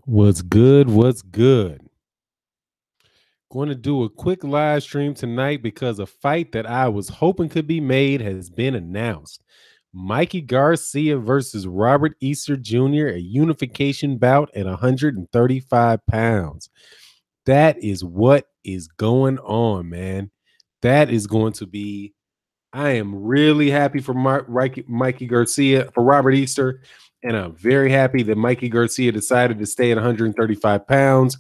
What's good? What's good? Going to do a quick live stream tonight because a fight that I was hoping could be made has been announced. Mikey Garcia versus Robert Easter Jr., a unification bout at 135 pounds. That is what is going on, man. That is going to be. I am really happy for Mikey Garcia, for Robert Easter, and I'm very happy that Mikey Garcia decided to stay at 135 pounds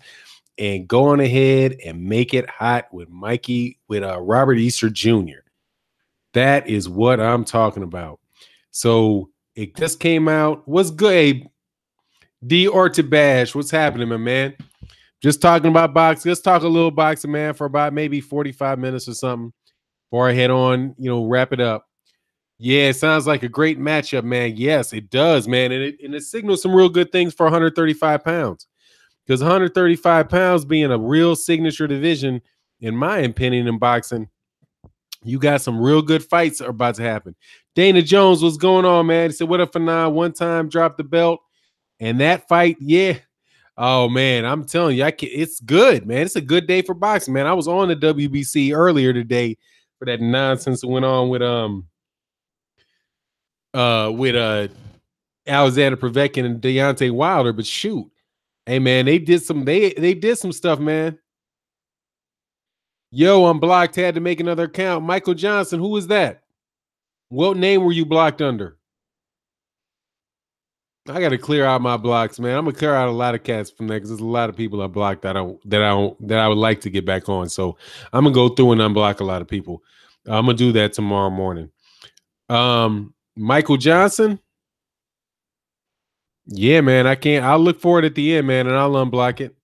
and go on ahead and make it hot with Robert Easter Jr. That is what I'm talking about. So it just came out. What's good, hey, D Ortiz? What's happening, my man? Just talking about boxing. Let's talk a little boxing, man, for about maybe 45 minutes or something before I head on, wrap it up. Yeah, it sounds like a great matchup, man. Yes, it does, man. And it signals some real good things for 135 pounds. Because 135 pounds being a real signature division, in my opinion, in boxing, you got some real good fights are about to happen. Dana Jones, what's going on, man? He said, what up for now? One time, dropped the belt. And that fight, yeah. Oh, man, I'm telling you, it's good, man. It's a good day for boxing, man. I was on the WBC earlier today for that nonsense that went on with Alexander Povetkin and Deontay Wilder, but shoot. Hey man, they did some stuff, man. Yo, I'm blocked. Had to make another account. Michael Johnson, who is that? What name were you blocked under? I got to clear out my blocks, man. I'm gonna clear out a lot of cats from there because there's a lot of people I blocked that I would like to get back on. So I'm gonna go through and unblock a lot of people. I'm gonna do that tomorrow morning. Michael Johnson. Yeah, man. I'll look for it at the end, man, and I'll unblock it.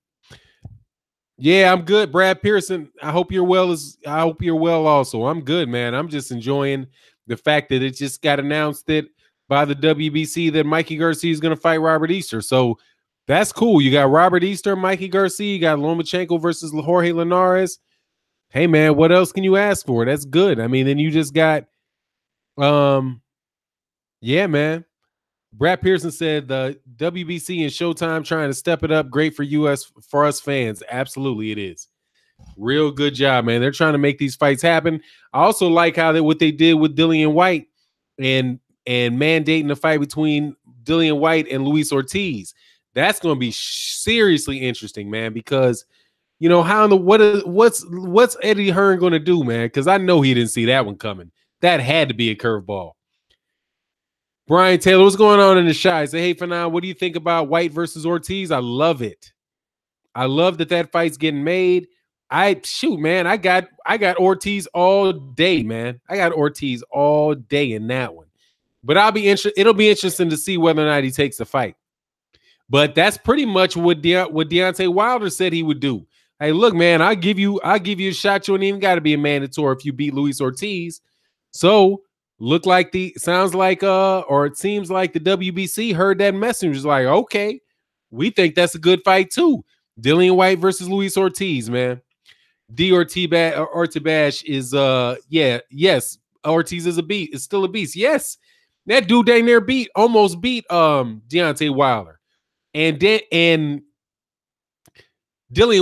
Yeah, I'm good. Brad Pearson, I hope you're well also. I'm good, man. I'm just enjoying the fact that it just got announced that by the WBC that Mikey Garcia is going to fight Robert Easter. So that's cool. You got Robert Easter, Mikey Garcia, you got Lomachenko versus Jorge Linares. Hey man, what else can you ask for? That's good. I mean, then you just got yeah, man. Brad Pearson said the WBC and Showtime trying to step it up. Great for us fans. Absolutely, it is. Real good job, man. They're trying to make these fights happen. I also like what they did with Dillian White and mandating the fight between Dillian White and Luis Ortiz. That's going to be seriously interesting, man, because what's Eddie Hearn going to do, man? Because I know he didn't see that one coming. That had to be a curveball. Brian Taylor, what's going on in the shot? Say, hey, Fanon, what do you think about White versus Ortiz? I love it. I love that fight's getting made. Man, I got Ortiz all day, man. I got Ortiz all day in that one. But it'll be interesting to see whether or not he takes the fight. But that's pretty much what Deontay Wilder said he would do. Hey, look, man, I'll give you a shot. You don't even got to be a mandatory if you beat Luis Ortiz. So it seems like the WBC heard that message. Was like, okay, we think that's a good fight too. Dillian White versus Luis Ortiz, man. D Ortiz is yes. Ortiz is a beast. It's still a beast. Yes, that dude dang near almost beat Deontay Wilder, and Dillian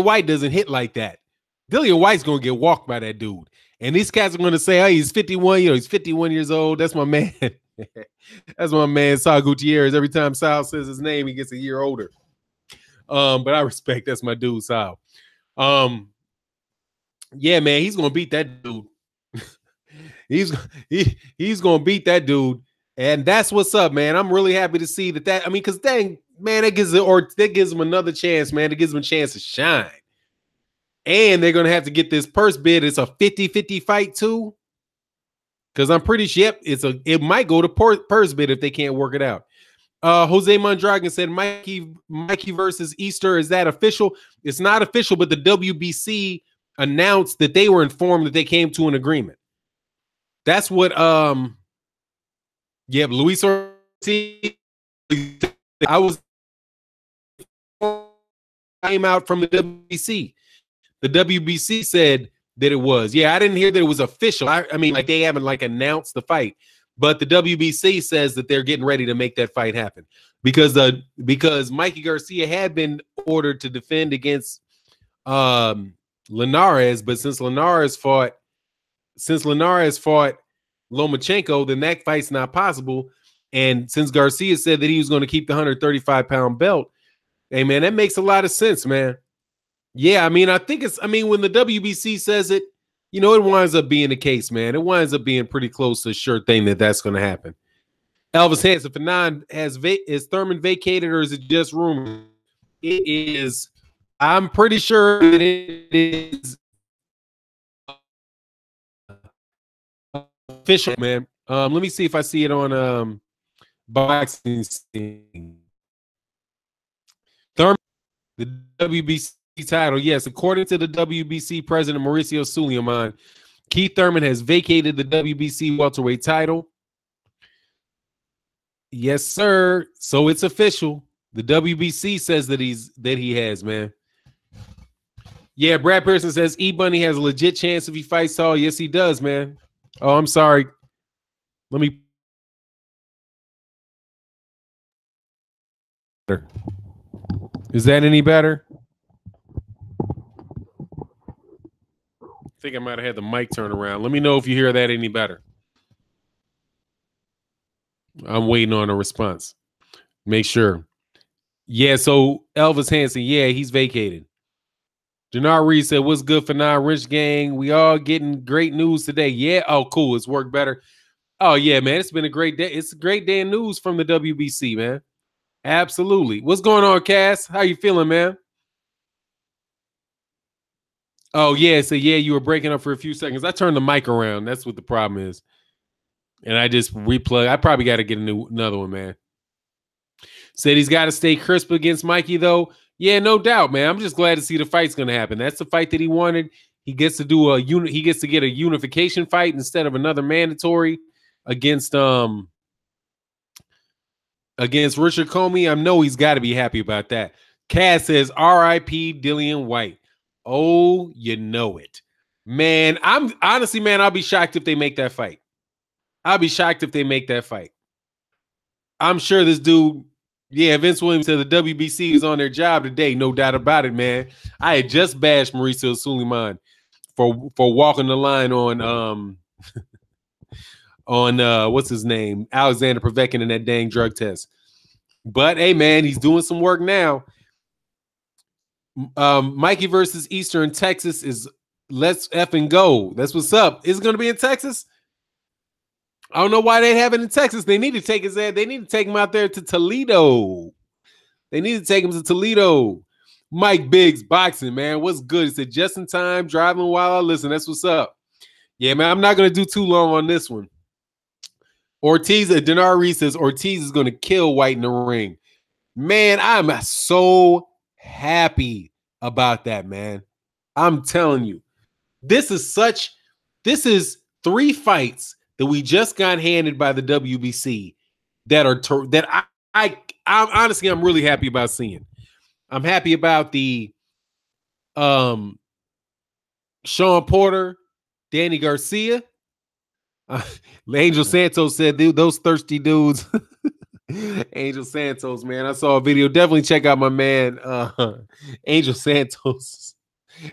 White doesn't hit like that. Dillian White's gonna get walked by that dude. And these cats are going to say, oh, he's 51. He's 51 years old. That's my man. That's my man, Sal Gutierrez. Every time Sal says his name, he gets a year older. But I respect. That's my dude, Sal. Yeah, man, he's going to beat that dude. he's going to beat that dude. And that's what's up, man. I'm really happy to see that. I mean, because dang, man, that gives him another chance, man. It gives him a chance to shine. And they're going to have to get this purse bid. It's a 50-50 fight too. Because I'm pretty sure it might go to purse bid if they can't work it out. Jose Mondragon said Mikey versus Easter. Is that official? It's not official, but the WBC announced that they were informed that they came to an agreement. That's what Luis Ortiz. I was came out from the WBC. The WBC said that it was. Yeah, I didn't hear that it was official. I mean, like they haven't announced the fight. But the WBC says that they're getting ready to make that fight happen because Mikey Garcia had been ordered to defend against Linares, but since Linares fought Lomachenko, then that fight's not possible. And since Garcia said that he was going to keep the 135-pound belt, hey man, that makes a lot of sense, man. Yeah, I mean, I mean, when the WBC says it, you know, it winds up being the case, man. It winds up being pretty close to a sure thing that that's going to happen. Elvis Hansen, for nine, is Thurman vacated or is it just rumor? It is. I'm pretty sure that it is official, man. Let me see if I see it on boxing. Thurman, the WBC title, yes, according to the WBC president Mauricio Suleiman, Keith Thurman has vacated the WBC welterweight title. Yes, sir. So it's official. The WBC says that he has, man. Yeah, Brad Pearson says E-Bunny has a legit chance if he fights Saul. Yes, he does, man. Oh, I'm sorry. Let me. Is that any better? I think I might have had the mic turn around. Let me know if you hear that any better. I'm waiting on a response. Make sure. Yeah, so Elvis Hansen, yeah, he's vacated. Denard Reed said, what's good for now, Rich Gang? We all getting great news today. Yeah, oh, cool. It's worked better. Oh, yeah, man. It's been a great day. It's a great day of news from the WBC, man. Absolutely. What's going on, Cass? How you feeling, man? Oh, yeah. So, yeah, you were breaking up for a few seconds. I turned the mic around. That's what the problem is. And I just replug. I probably got to get another one, man. Said he's got to stay crisp against Mikey, though. Yeah, no doubt, man. I'm just glad to see the fight's going to happen. That's the fight that he wanted. He gets to do he gets to get a unification fight instead of another mandatory against Richard Comey. I know he's got to be happy about that. Cass says R.I.P. Dillian White. Oh, you know it. Man, I'm honestly, man, I'll be shocked if they make that fight. I'll be shocked if they make that fight. I'm sure this dude, yeah, Vince Williams said the WBC is on their job today. No doubt about it, man. I had just bashed Mauricio Suleiman for walking the line on what's his name? Alexander Povetkin in that dang drug test. But hey, man, he's doing some work now. Mikey versus Eastern Texas is let's effing go. That's what's up. Is it going to be in Texas? I don't know why they have it in Texas. They need to take his ass. They need to take him out there to Toledo. They need to take him to Toledo. Mike Biggs boxing, man. What's good? He said just in time, driving while I listen. That's what's up. Yeah, man. I'm not going to do too long on this one. Ortiz, Denard Reed says Ortiz is going to kill White in the ring. Man, I'm so happy about that, man. I'm telling you. This is 3 fights that we just got handed by the WBC that I'm honestly, I'm really happy about seeing. I'm happy about the Sean Porter, Danny Garcia. Angel Santos said, dude, those thirsty dudes. Angel Santos, man. I saw a video. Definitely check out my man, Angel Santos,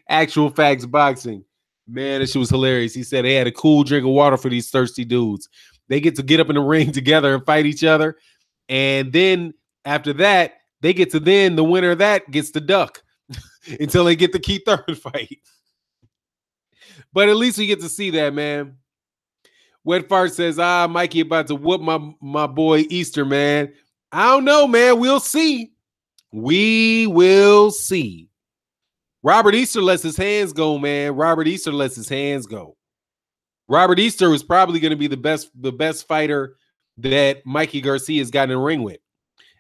Actual Facts Boxing. Man, that shit was hilarious. He said they had a cool drink of water for these thirsty dudes. They get to get up in the ring together and fight each other. And then after that, they get to then the winner of that gets to duck until they get the Keith Thurman fight. But at least we get to see that, man. Wet Fart says, Mikey about to whoop my boy Easter, man. I don't know, man. We'll see. We will see. Robert Easter lets his hands go, man. Robert Easter lets his hands go. Robert Easter is probably going to be the best fighter that Mikey Garcia has gotten in the ring with.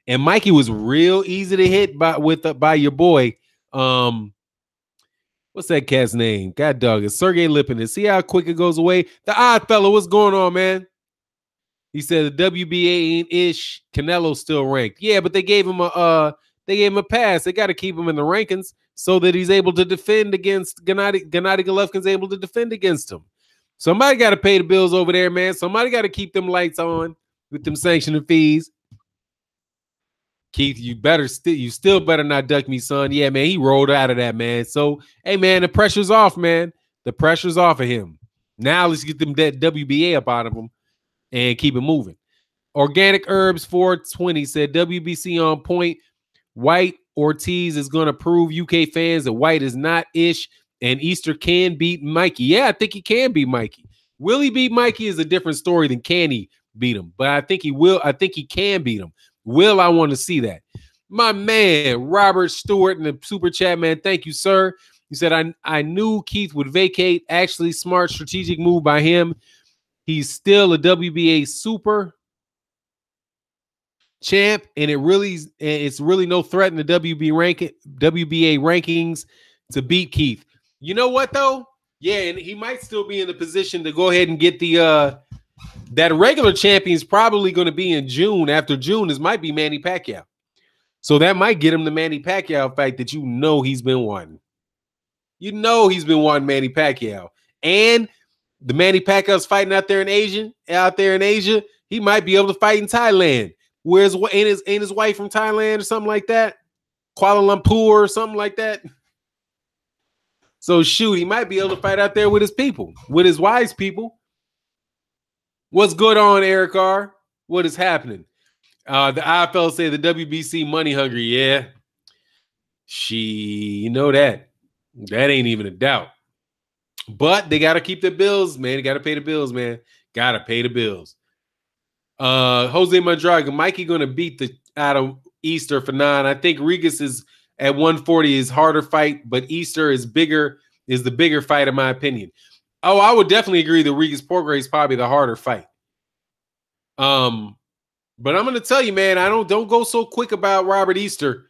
And Mikey was real easy to hit by your boy. What's that cat's name? God dog, it's Sergey Lipin. See how quick it goes away? The odd fellow, what's going on, man? He said the WBA ain't-ish. Canelo's still ranked. Yeah, but they gave him a pass. They got to keep him in the rankings so that he's able to defend against Gennady Golovkin's able to defend against him. Somebody got to pay the bills over there, man. Somebody got to keep them lights on with them sanctioning fees. Keith, you still better not duck me, son. Yeah, man, he rolled out of that, man. So, hey, man, the pressure's off, man. The pressure's off of him. Now let's get them that WBA up out of him and keep it moving. Organic Herbs 420 said WBC on point. White Ortiz is going to prove UK fans that White is not ish and Easter can beat Mikey. Yeah, I think he can beat Mikey. Will he beat Mikey is a different story than can he beat him. But I think he will. I think he can beat him. Will, I want to see that. My man, Robert Stewart in the super chat, man. Thank you, sir. He said, I knew Keith would vacate. Actually, smart strategic move by him. He's still a WBA super champ, and it's really no threat in the WBA rankings to beat Keith. You know what, though? Yeah, and he might still be in the position to go ahead and get the that regular champion is probably going to be in June. After June, this might be Manny Pacquiao. So that might get him the Manny Pacquiao fight that you know he's been wanting. You know he's been wanting Manny Pacquiao. And the Manny Pacquiao's fighting out there in Asia, he might be able to fight in Thailand. Where's ain't his wife from Thailand or something like that? Kuala Lumpur or something like that. So shoot, he might be able to fight out there with his people, with his wife's people. What's good on, Eric R? What is happening? The IFL say the WBC money hungry. Yeah. You know that. That ain't even a doubt. But they got to keep the bills, man. They got to pay the bills, man. Got to pay the bills. Jose Madraga, Mikey going to beat the out of Easter for 9. I think Regis is at 140 is harder fight, but Easter is the bigger fight, in my opinion. Oh, I would definitely agree that Regis Portray is probably the harder fight. But I'm going to tell you, man, don't go so quick about Robert Easter.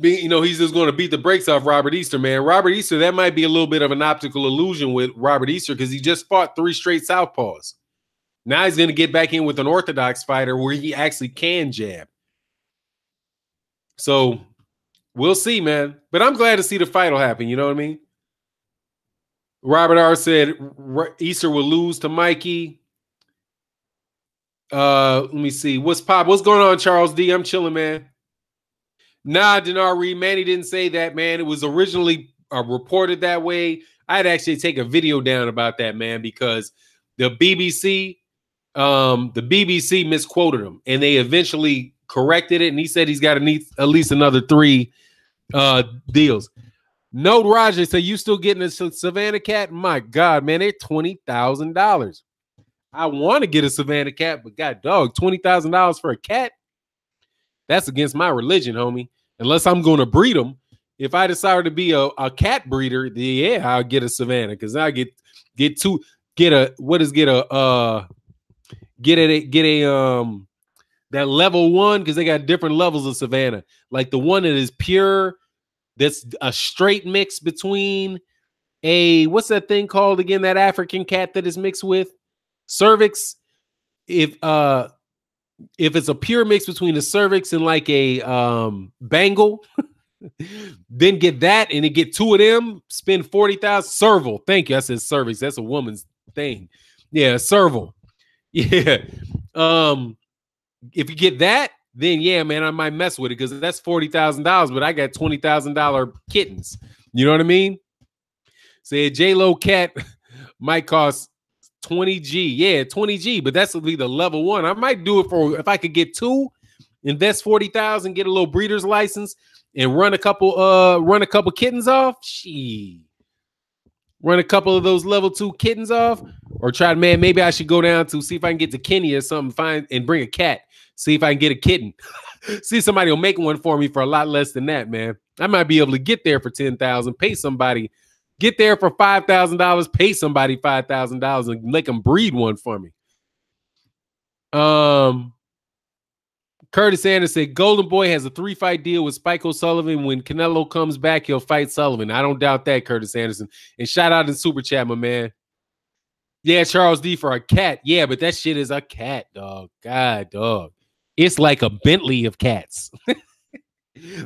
He's just going to beat the brakes off Robert Easter, man. Robert Easter, that might be a little bit of an optical illusion with Robert Easter because he just fought 3 straight southpaws. Now he's going to get back in with an orthodox fighter where he actually can jab. So we'll see, man. But I'm glad to see the fight will happen. You know what I mean? Robert R. said Easter will lose to Mikey. Let me see. What's going on, Charles D? I'm chilling, man. Nah, Dinar Reed, Manny didn't say that, man. It was originally reported that way. I'd actually take a video down about that, man, because the BBC misquoted him, and they eventually corrected it, and he said he's got to need at least another 3 deals. Note Roger, so you still getting a Savannah cat? My God, man, they're $20,000. I want to get a Savannah cat, but God dog, $20,000 for a cat? That's against my religion, homie. Unless I'm going to breed them. If I decide to be a cat breeder, yeah, I'll get a Savannah because I get that level 1 because they got different levels of Savannah. Like the one that is pure. That's a straight mix between what's that thing called again? That African cat that is mixed with cervix. If it's a pure mix between the cervix and like a Bengal, then get that and then get 2 of them. Spend 40,000. Serval. Thank you. I said cervix. That's a woman's thing. Yeah, serval. Yeah. If you get that. Then yeah, man, I might mess with it because that's $40,000, but I got $20,000 kittens. You know what I mean? Say a J-Lo cat might cost 20G. Yeah, 20G, but that's will be the level 1. I might do it for if I could get 2, invest 40,000, get a little breeder's license, and run a couple kittens off. Run a couple of those level 2 kittens off, or try to, man, maybe I should go down to see if I can get to Kenya or something, find and bring a cat. See if I can get a kitten. See if somebody will make one for me for a lot less than that, man. I might be able to get there for $10,000, pay somebody, get there for $5,000, pay somebody $5,000 and make them breed one for me. Curtis Anderson said Golden Boy has a 3-fight deal with Spike O'Sullivan. When Canelo comes back, he'll fight Sullivan. I don't doubt that, Curtis Anderson. And shout out in Super Chat, my man. Yeah, Charles D for a cat. Yeah, but that shit is a cat, dog. God, dog. It's like a Bentley of cats.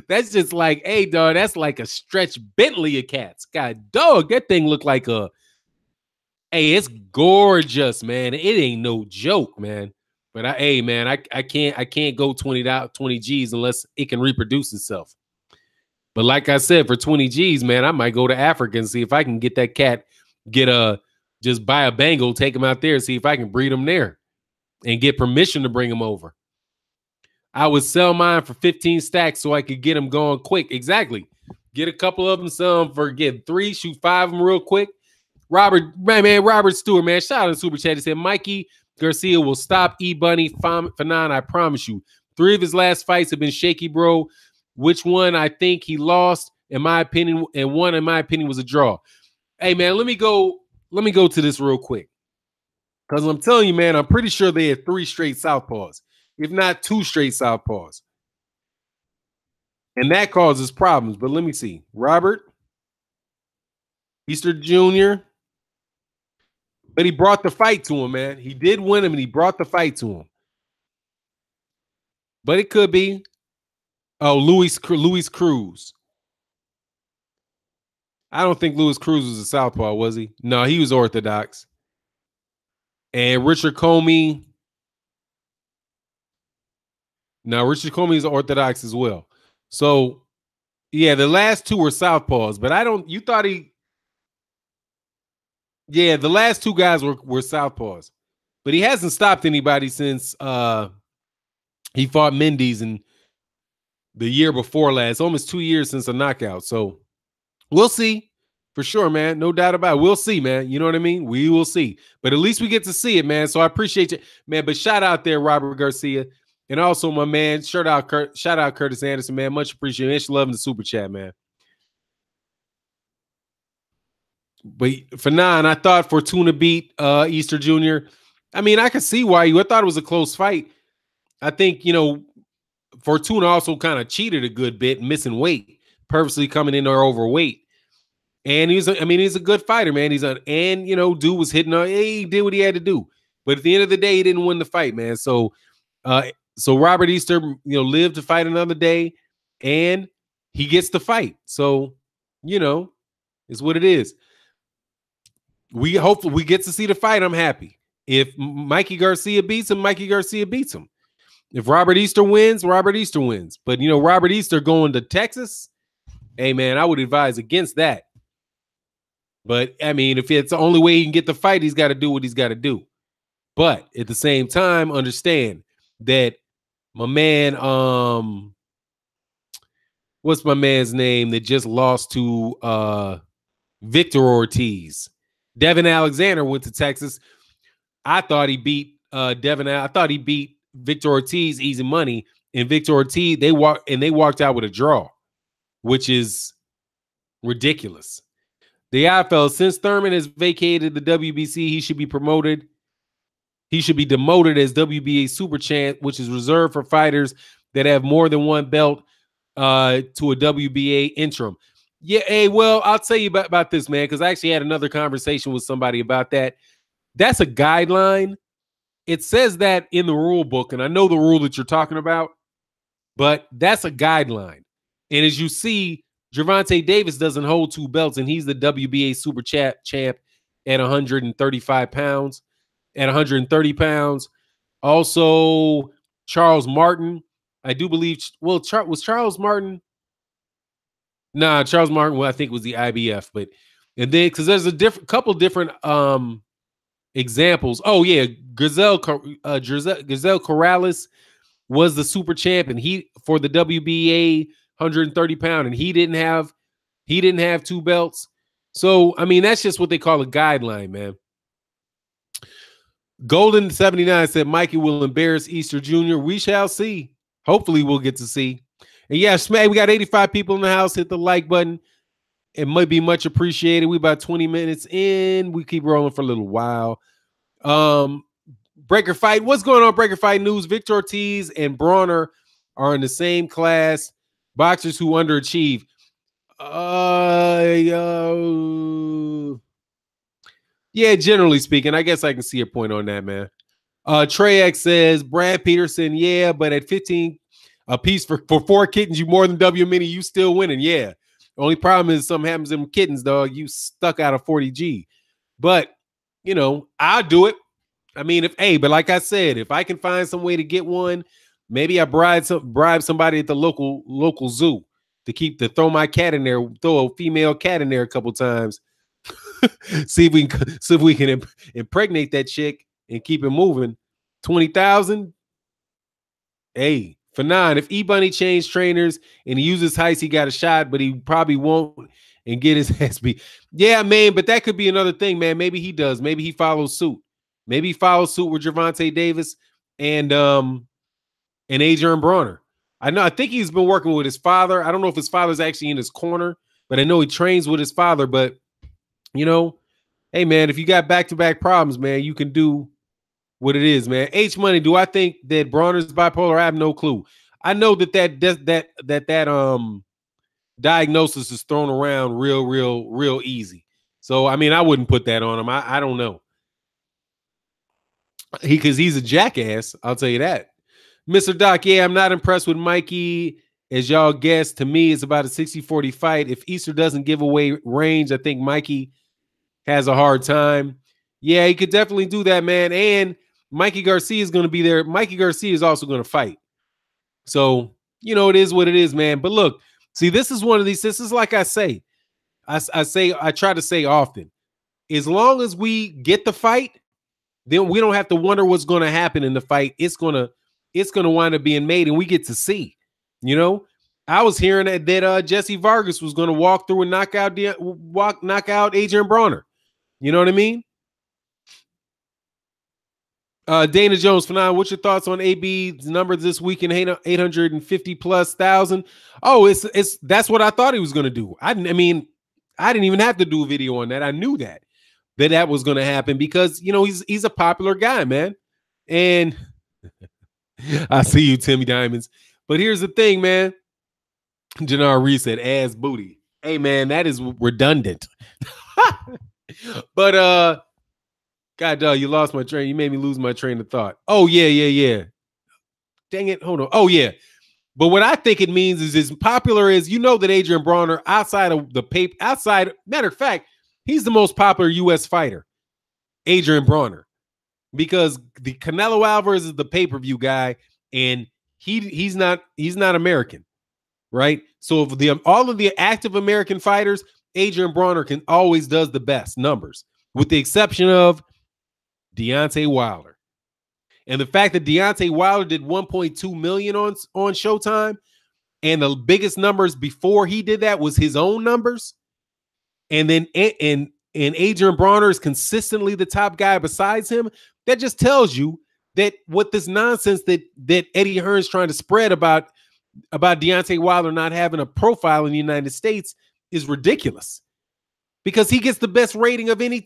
That's just like, hey, dog, that's like a stretch Bentley of cats. God, dog, that thing looked like a Hey, it's gorgeous, man. It ain't no joke, man. But hey, man, I can't go 20 G's unless it can reproduce itself. But like I said, for 20 G's, man, I might go to Africa and see if I can get that cat, just buy a Bengal, take him out there, and see if I can breed him there and get permission to bring him over. I would sell mine for 15 stacks so I could get them going quick. Exactly. Get a couple of them, sell them for get 3, shoot 5 of them real quick. Robert Stewart, man, shout out to Super Chat. He said, Mikey Garcia will stop E-Bunny Fanon, I promise you. 3 of his last fights have been shaky, bro. Which one I think he lost, in my opinion, and one, in my opinion, was a draw. Hey, man, let me go to this real quick. Because I'm telling you, man, I'm pretty sure they had 3 straight southpaws, if not 2 straight southpaws. And that causes problems. But let me see. Robert Easter Jr., but he brought the fight to him, man. He did win him, and he brought the fight to him. But it could be. Oh, Luis Cruz. I don't think Luis Cruz was a southpaw, was he? No, he was orthodox. And Richard Comey. Now, Richard Comey is orthodox as well. So, yeah, the last 2 were southpaws, but you thought he. Yeah, the last 2 guys were southpaws, but he hasn't stopped anybody since he fought Mendes in the year before last. Almost 2 years since a knockout. So we'll see for sure, man. No doubt about it. We'll see, man. You know what I mean? We will see, but at least we get to see it, man. So I appreciate you, man. But shout out there, Robert Garcia, and also my man. Shout out Curtis Anderson, man. Much appreciated. Much love in the super chat, man. But Fanon, I thought Fortuna beat Easter Jr. I mean, I could see why I thought it was a close fight. I think, Fortuna also kind of cheated a good bit, missing weight, purposely coming in there overweight. And he's a good fighter, man. Dude was hitting he did what he had to do. But at the end of the day, he didn't win the fight, man. So Robert Easter, lived to fight another day, and he gets the fight. So, it's what it is. Hopefully we get to see the fight. I'm happy. If Mikey Garcia beats him, Mikey Garcia beats him. If Robert Easter wins, Robert Easter wins. But Robert Easter going to Texas, hey man, I would advise against that. But I mean, if it's the only way he can get the fight, he's got to do what he's got to do. But at the same time, understand that my man, what's my man's name that just lost to Victor Ortiz? Devin Alexander went to Texas. I thought he beat I thought he beat Victor Ortiz easy money. And Victor Ortiz, they walked out with a draw, which is ridiculous. The IFL, since Thurman has vacated the WBC, he should be promoted. He should be demoted as WBA Super Champ, which is reserved for fighters that have more than one belt to a WBA interim. Yeah, hey, well, I'll tell you about this, man, because I actually had another conversation with somebody about that. That's a guideline. It says that in the rule book, and I know the rule that you're talking about, but that's a guideline. And as you see, Gervonta Davis doesn't hold 2 belts, and he's the WBA Super champ at 135 pounds, at 130 pounds. Also, Charles Martin, I do believe, well, was Charles Martin? Nah, Charles Martin, well, I think it was the IBF, and then because there's a couple different examples. Oh yeah, Gazelle Corrales was the super champ, and he for the WBA 130 pound, and he didn't have 2 belts. So I mean, that's just what they call a guideline, man. Golden 79 said Mikey will embarrass Easter Jr. We shall see. Hopefully, we'll get to see. And yeah, Smack, we got 85 people in the house. Hit the like button. It might be much appreciated. We about 20 minutes in. We keep rolling for a little while. Breaker Fight. What's going on, Breaker Fight News? Victor Ortiz and Broner are in the same class. Boxers who underachieve. Yeah, generally speaking, I guess I can see a point on that, man. Trey X says, Brad Peterson, yeah, but at 15 a piece for 4 kittens, you more than W mini, you still winning. Yeah. Only problem is something happens to them kittens, dog. You stuck out of 40G. But I'll do it. I mean, but like I said, if I can find some way to get one, maybe I bribe somebody at the local zoo to throw my cat in there, throw a female cat in there a couple times. see if we can impregnate that chick and keep it moving. 20,000. Hey, for 9, if E-Bunny changed trainers and he uses heist, he got a shot, but he probably won't and get his ass beat. Yeah, man, but that could be another thing, man. Maybe he does. Maybe he follows suit. Maybe he follows suit with Gervonta Davis and Adrien Broner. I think he's been working with his father. I don't know if his father's actually in his corner, but I know he trains with his father. But, hey, man, if you got back-to-back problems, man, you can do what it is, man. H Money, do I think that Broner's bipolar? I have no clue. I know that diagnosis is thrown around real easy. So, I mean, I wouldn't put that on him. I don't know. Because he's a jackass, I'll tell you that. Mr. Doc, yeah, I'm not impressed with Mikey. As y'all guess, to me, it's about a 60-40 fight. If Easter doesn't give away range, I think Mikey has a hard time. Yeah, he could definitely do that, man. And Mikey Garcia is going to be there. Mikey Garcia is also going to fight. So, it is what it is, man. But look, see, this is one of these. This is like I say. I try to say often. As long as we get the fight, then we don't have to wonder what's going to happen in the fight. It's gonna wind up being made, and we get to see. I was hearing that Jesse Vargas was going to walk through and knock out Adrien Broner. You know what I mean? Dana Jones, for 9, what's your thoughts on AB's numbers this week in 850,000+? Oh, that's what I thought he was going to do. I didn't even have to do a video on that. I knew that was going to happen because he's a popular guy, man. And I see you, Timmy Diamonds. But here's the thing, man. Jannar Reese said ass booty. Hey, man, that is redundant. But God, dog, you lost my train. You made me lose my train of thought. Oh, yeah. Dang it. Hold on. Oh, yeah. But what I think it means is as popular as that Adrien Broner, matter of fact, he's the most popular U.S. fighter, Adrien Broner, because the Canelo Alvarez is the pay-per-view guy, and he's not American, right? So of all of the active American fighters, Adrien Broner always does the best numbers, with the exception of Deontay Wilder. And the fact that Deontay Wilder did 1.2 million on Showtime, and the biggest numbers before he did that was his own numbers, and then and Adrien Broner is consistently the top guy besides him, that just tells you that what this nonsense that Eddie Hearn's trying to spread about Deontay Wilder not having a profile in the United States is ridiculous, because he gets the best rating of any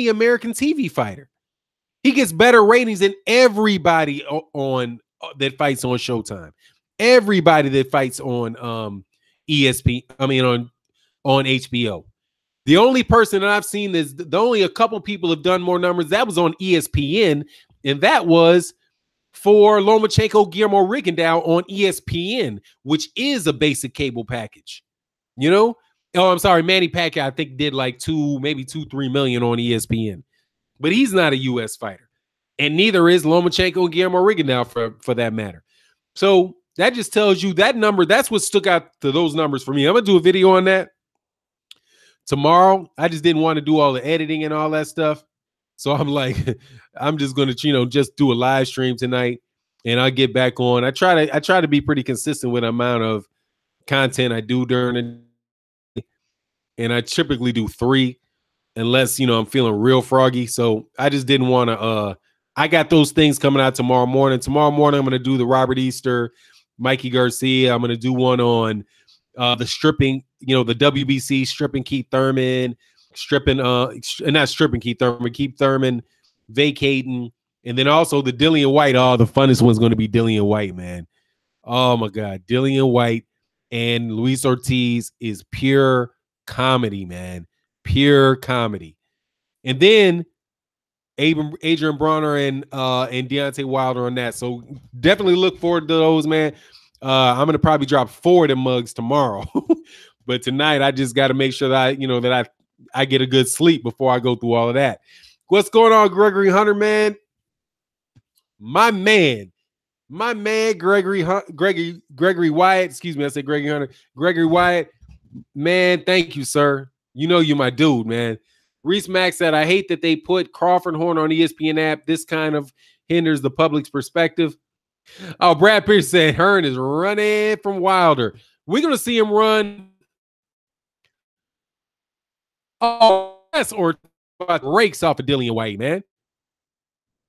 American TV fighter. He gets better ratings than everybody that fights on Showtime. Everybody that fights on on HBO. The only person that I've seen only a couple people have done more numbers. That was on ESPN, and that was for Lomachenko, Guillermo Rigondeaux on ESPN, which is a basic cable package. Oh, I'm sorry, Manny Pacquiao, I think, did like 3 million on ESPN. But he's not a U.S. fighter. And neither is Lomachenko and Guillermo Rigondeaux for that matter. So that just tells you that number, that's what stuck out to those numbers for me. I'm going to do a video on that tomorrow. I just didn't want to do all the editing and all that stuff. So I'm like, I'm just going to, just do a live stream tonight, and I'll get back on. I try to be pretty consistent with the amount of content I do during the day. And I typically do 3. Unless, I'm feeling real froggy. So I just didn't want to, I got those things coming out tomorrow morning. Tomorrow morning, I'm going to do the Robert Easter, Mikey Garcia. I'm going to do one on the stripping, the WBC stripping Keith Thurman, Keith Thurman vacating. And then also the Dillian White. Oh, the funnest one's going to be Dillian White, man. Oh my God. Dillian White and Luis Ortiz is pure comedy, man. Pure comedy. And then Adrien Broner and Deontay Wilder on that. So definitely look forward to those, man. I'm gonna probably drop 4 of them mugs tomorrow. But tonight I just got to make sure that I get a good sleep before I go through all of that. What's going on, Gregory Hunter, man? My man, Gregory Wyatt. Excuse me, I said Gregory Hunter. Gregory Wyatt, man, thank you, sir. You know you're my dude, man. Reese Mack said, I hate that they put Crawford Horn on ESPN app. This kind of hinders the public's perspective. Oh, Brad Pierce said Hearn is running from Wilder. We're going to see him run. Oh, yes, or rakes off of Dillian White, man.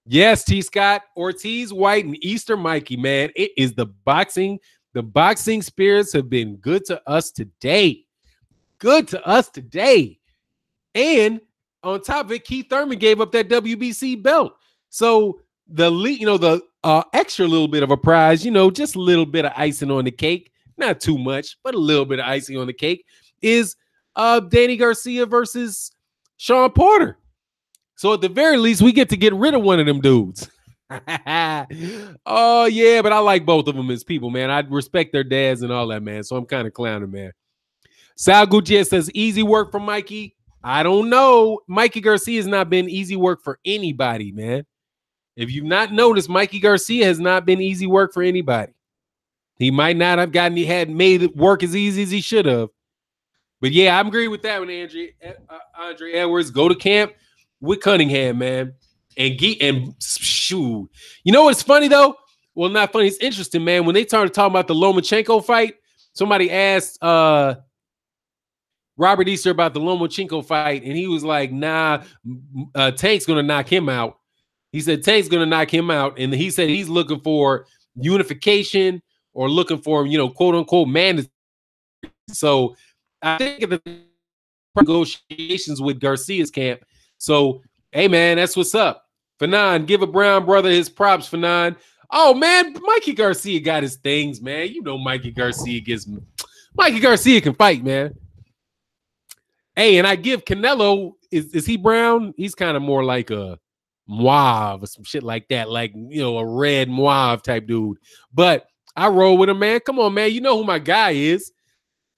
Yes, T. Scott, Ortiz, White, and Easter Mikey, man. It is the boxing. The boxing spirits have been good to us today. Good to us today. And on top of it, Keith Thurman gave up that WBC belt. So the extra little bit of a prize, just a little bit of icing on the cake, not too much, but a little bit of icing on the cake, is Danny Garcia versus Sean Porter. So at the very least, we get to get rid of one of them dudes. Oh, yeah, but I like both of them as people, man. I respect their dads and all that, man. So I'm kind of clowning, man. Sal Gutierrez says, easy work for Mikey. I don't know. Mikey Garcia has not been easy work for anybody, man. If you've not noticed, Mikey Garcia has not been easy work for anybody. He might not have made it work as easy as he should have. But yeah, I agree with that one, Andre Edwards. Go to camp with Cunningham, man. And shoot. You know what's funny, though? Well, not funny. It's interesting, man. When they started talking about the Lomachenko fight, somebody asked Robert Easter about the Lomachenko fight, and he was like, nah, Tank's going to knock him out. He said Tank's going to knock him out, and he said he's looking for unification or looking for, quote-unquote, mandatories. So I think of the negotiations with Garcia's camp. So, hey, man, that's what's up. Fanon, give a Brown brother his props, Fanon. Oh, man, Mikey Garcia got his things, man. You know Mikey Garcia can fight, man. Hey, and I give Canelo, is he brown? He's kind of more like a mauve or some shit like that, like, a red mauve type dude. But I roll with him, man. Come on, man. You know who my guy is.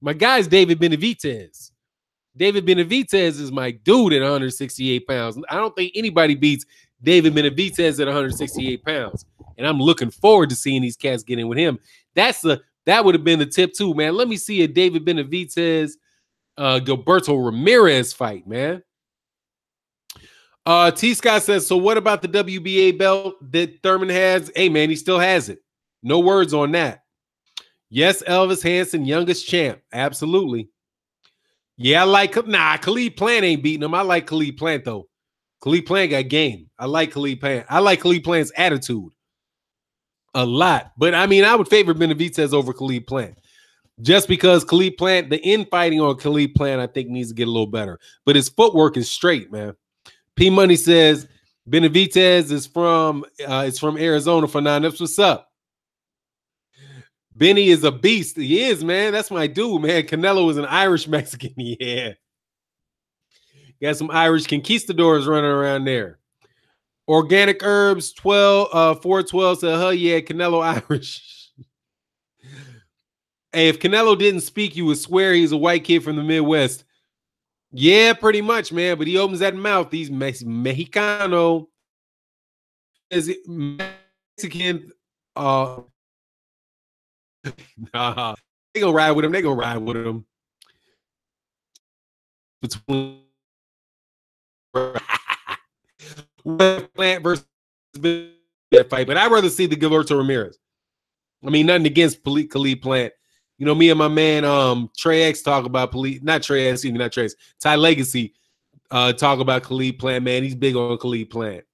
My guy is David Benavidez. David Benavidez is my dude at 168 pounds. I don't think anybody beats David Benavidez at 168 pounds. And I'm looking forward to seeing these cats get in with him. That would have been the tip too, man. Let me see a David Benavidez, Gilberto Ramirez fight, man. T. Scott says, so what about the WBA belt that Thurman has? Hey, man, he still has it. No words on that. Yes, Elvis Hansen, youngest champ. Absolutely. Yeah, Khalid Plant ain't beating him. I like Khalid Plant, though. Khalid Plant got game. I like Khalid Plant. I like Khalid Plant's attitude a lot. But, I mean, I would favor Benavidez over Khalid Plant. Just because Khalid Plant, the infighting on Khalid Plant, I think needs to get a little better. But his footwork is straight, man. P Money says Benavidez is from Arizona for 9. That's what's up. Benny is a beast. He is, man. That's my dude, man. Canelo is an Irish Mexican. Yeah. Got some Irish conquistadors running around there. Organic Herbs 412 said, hell yeah, Canelo Irish. Hey, if Canelo didn't speak, you would swear he's a white kid from the Midwest. Yeah, pretty much, man. But he opens that mouth. He's Mexicano. Is it Mexican? Nah, they gonna ride with him. They gonna ride with him. Between Plant versus that fight, but I'd rather see the Gilberto Ramirez. I mean, nothing against Khalid Plant. You know, me and my man Trey X talk about Ty Legacy talk about Khalid Plant, man. He's big on Khalid Plant.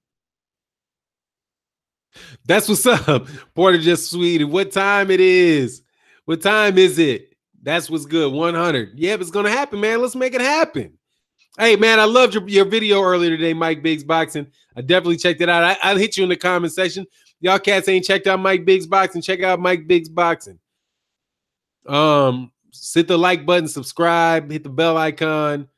That's what's up. Porter just tweeted what time it is. What time is it? That's what's good. 100. Yep, it's gonna happen, man. Let's make it happen. Hey, man, I loved your video earlier today, Mike Biggs Boxing. I definitely checked it out. I'll hit you in the comment section. Y'all cats ain't checked out Mike Biggs Boxing. Check out Mike Biggs Boxing. Hit the like button, subscribe, hit the bell icon.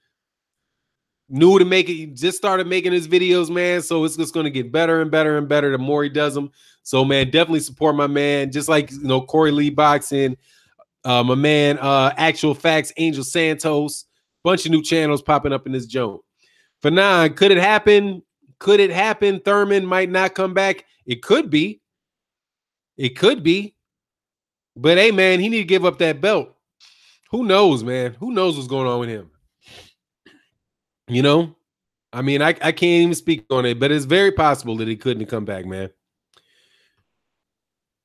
New to make it, just started making his videos, man. So it's just going to get better and better and better the more he does them. So, man, definitely support my man. Just like, Corey Lee Boxing, my man, Actual Facts, Angel Santos, bunch of new channels popping up in this joint. For now, could it happen? Could it happen? Thurman might not come back. It could be. It could be. But hey, man, he need to give up that belt. Who knows, man? Who knows what's going on with him? You know? I mean, I can't even speak on it, but it's very possible that he couldn't come back, man.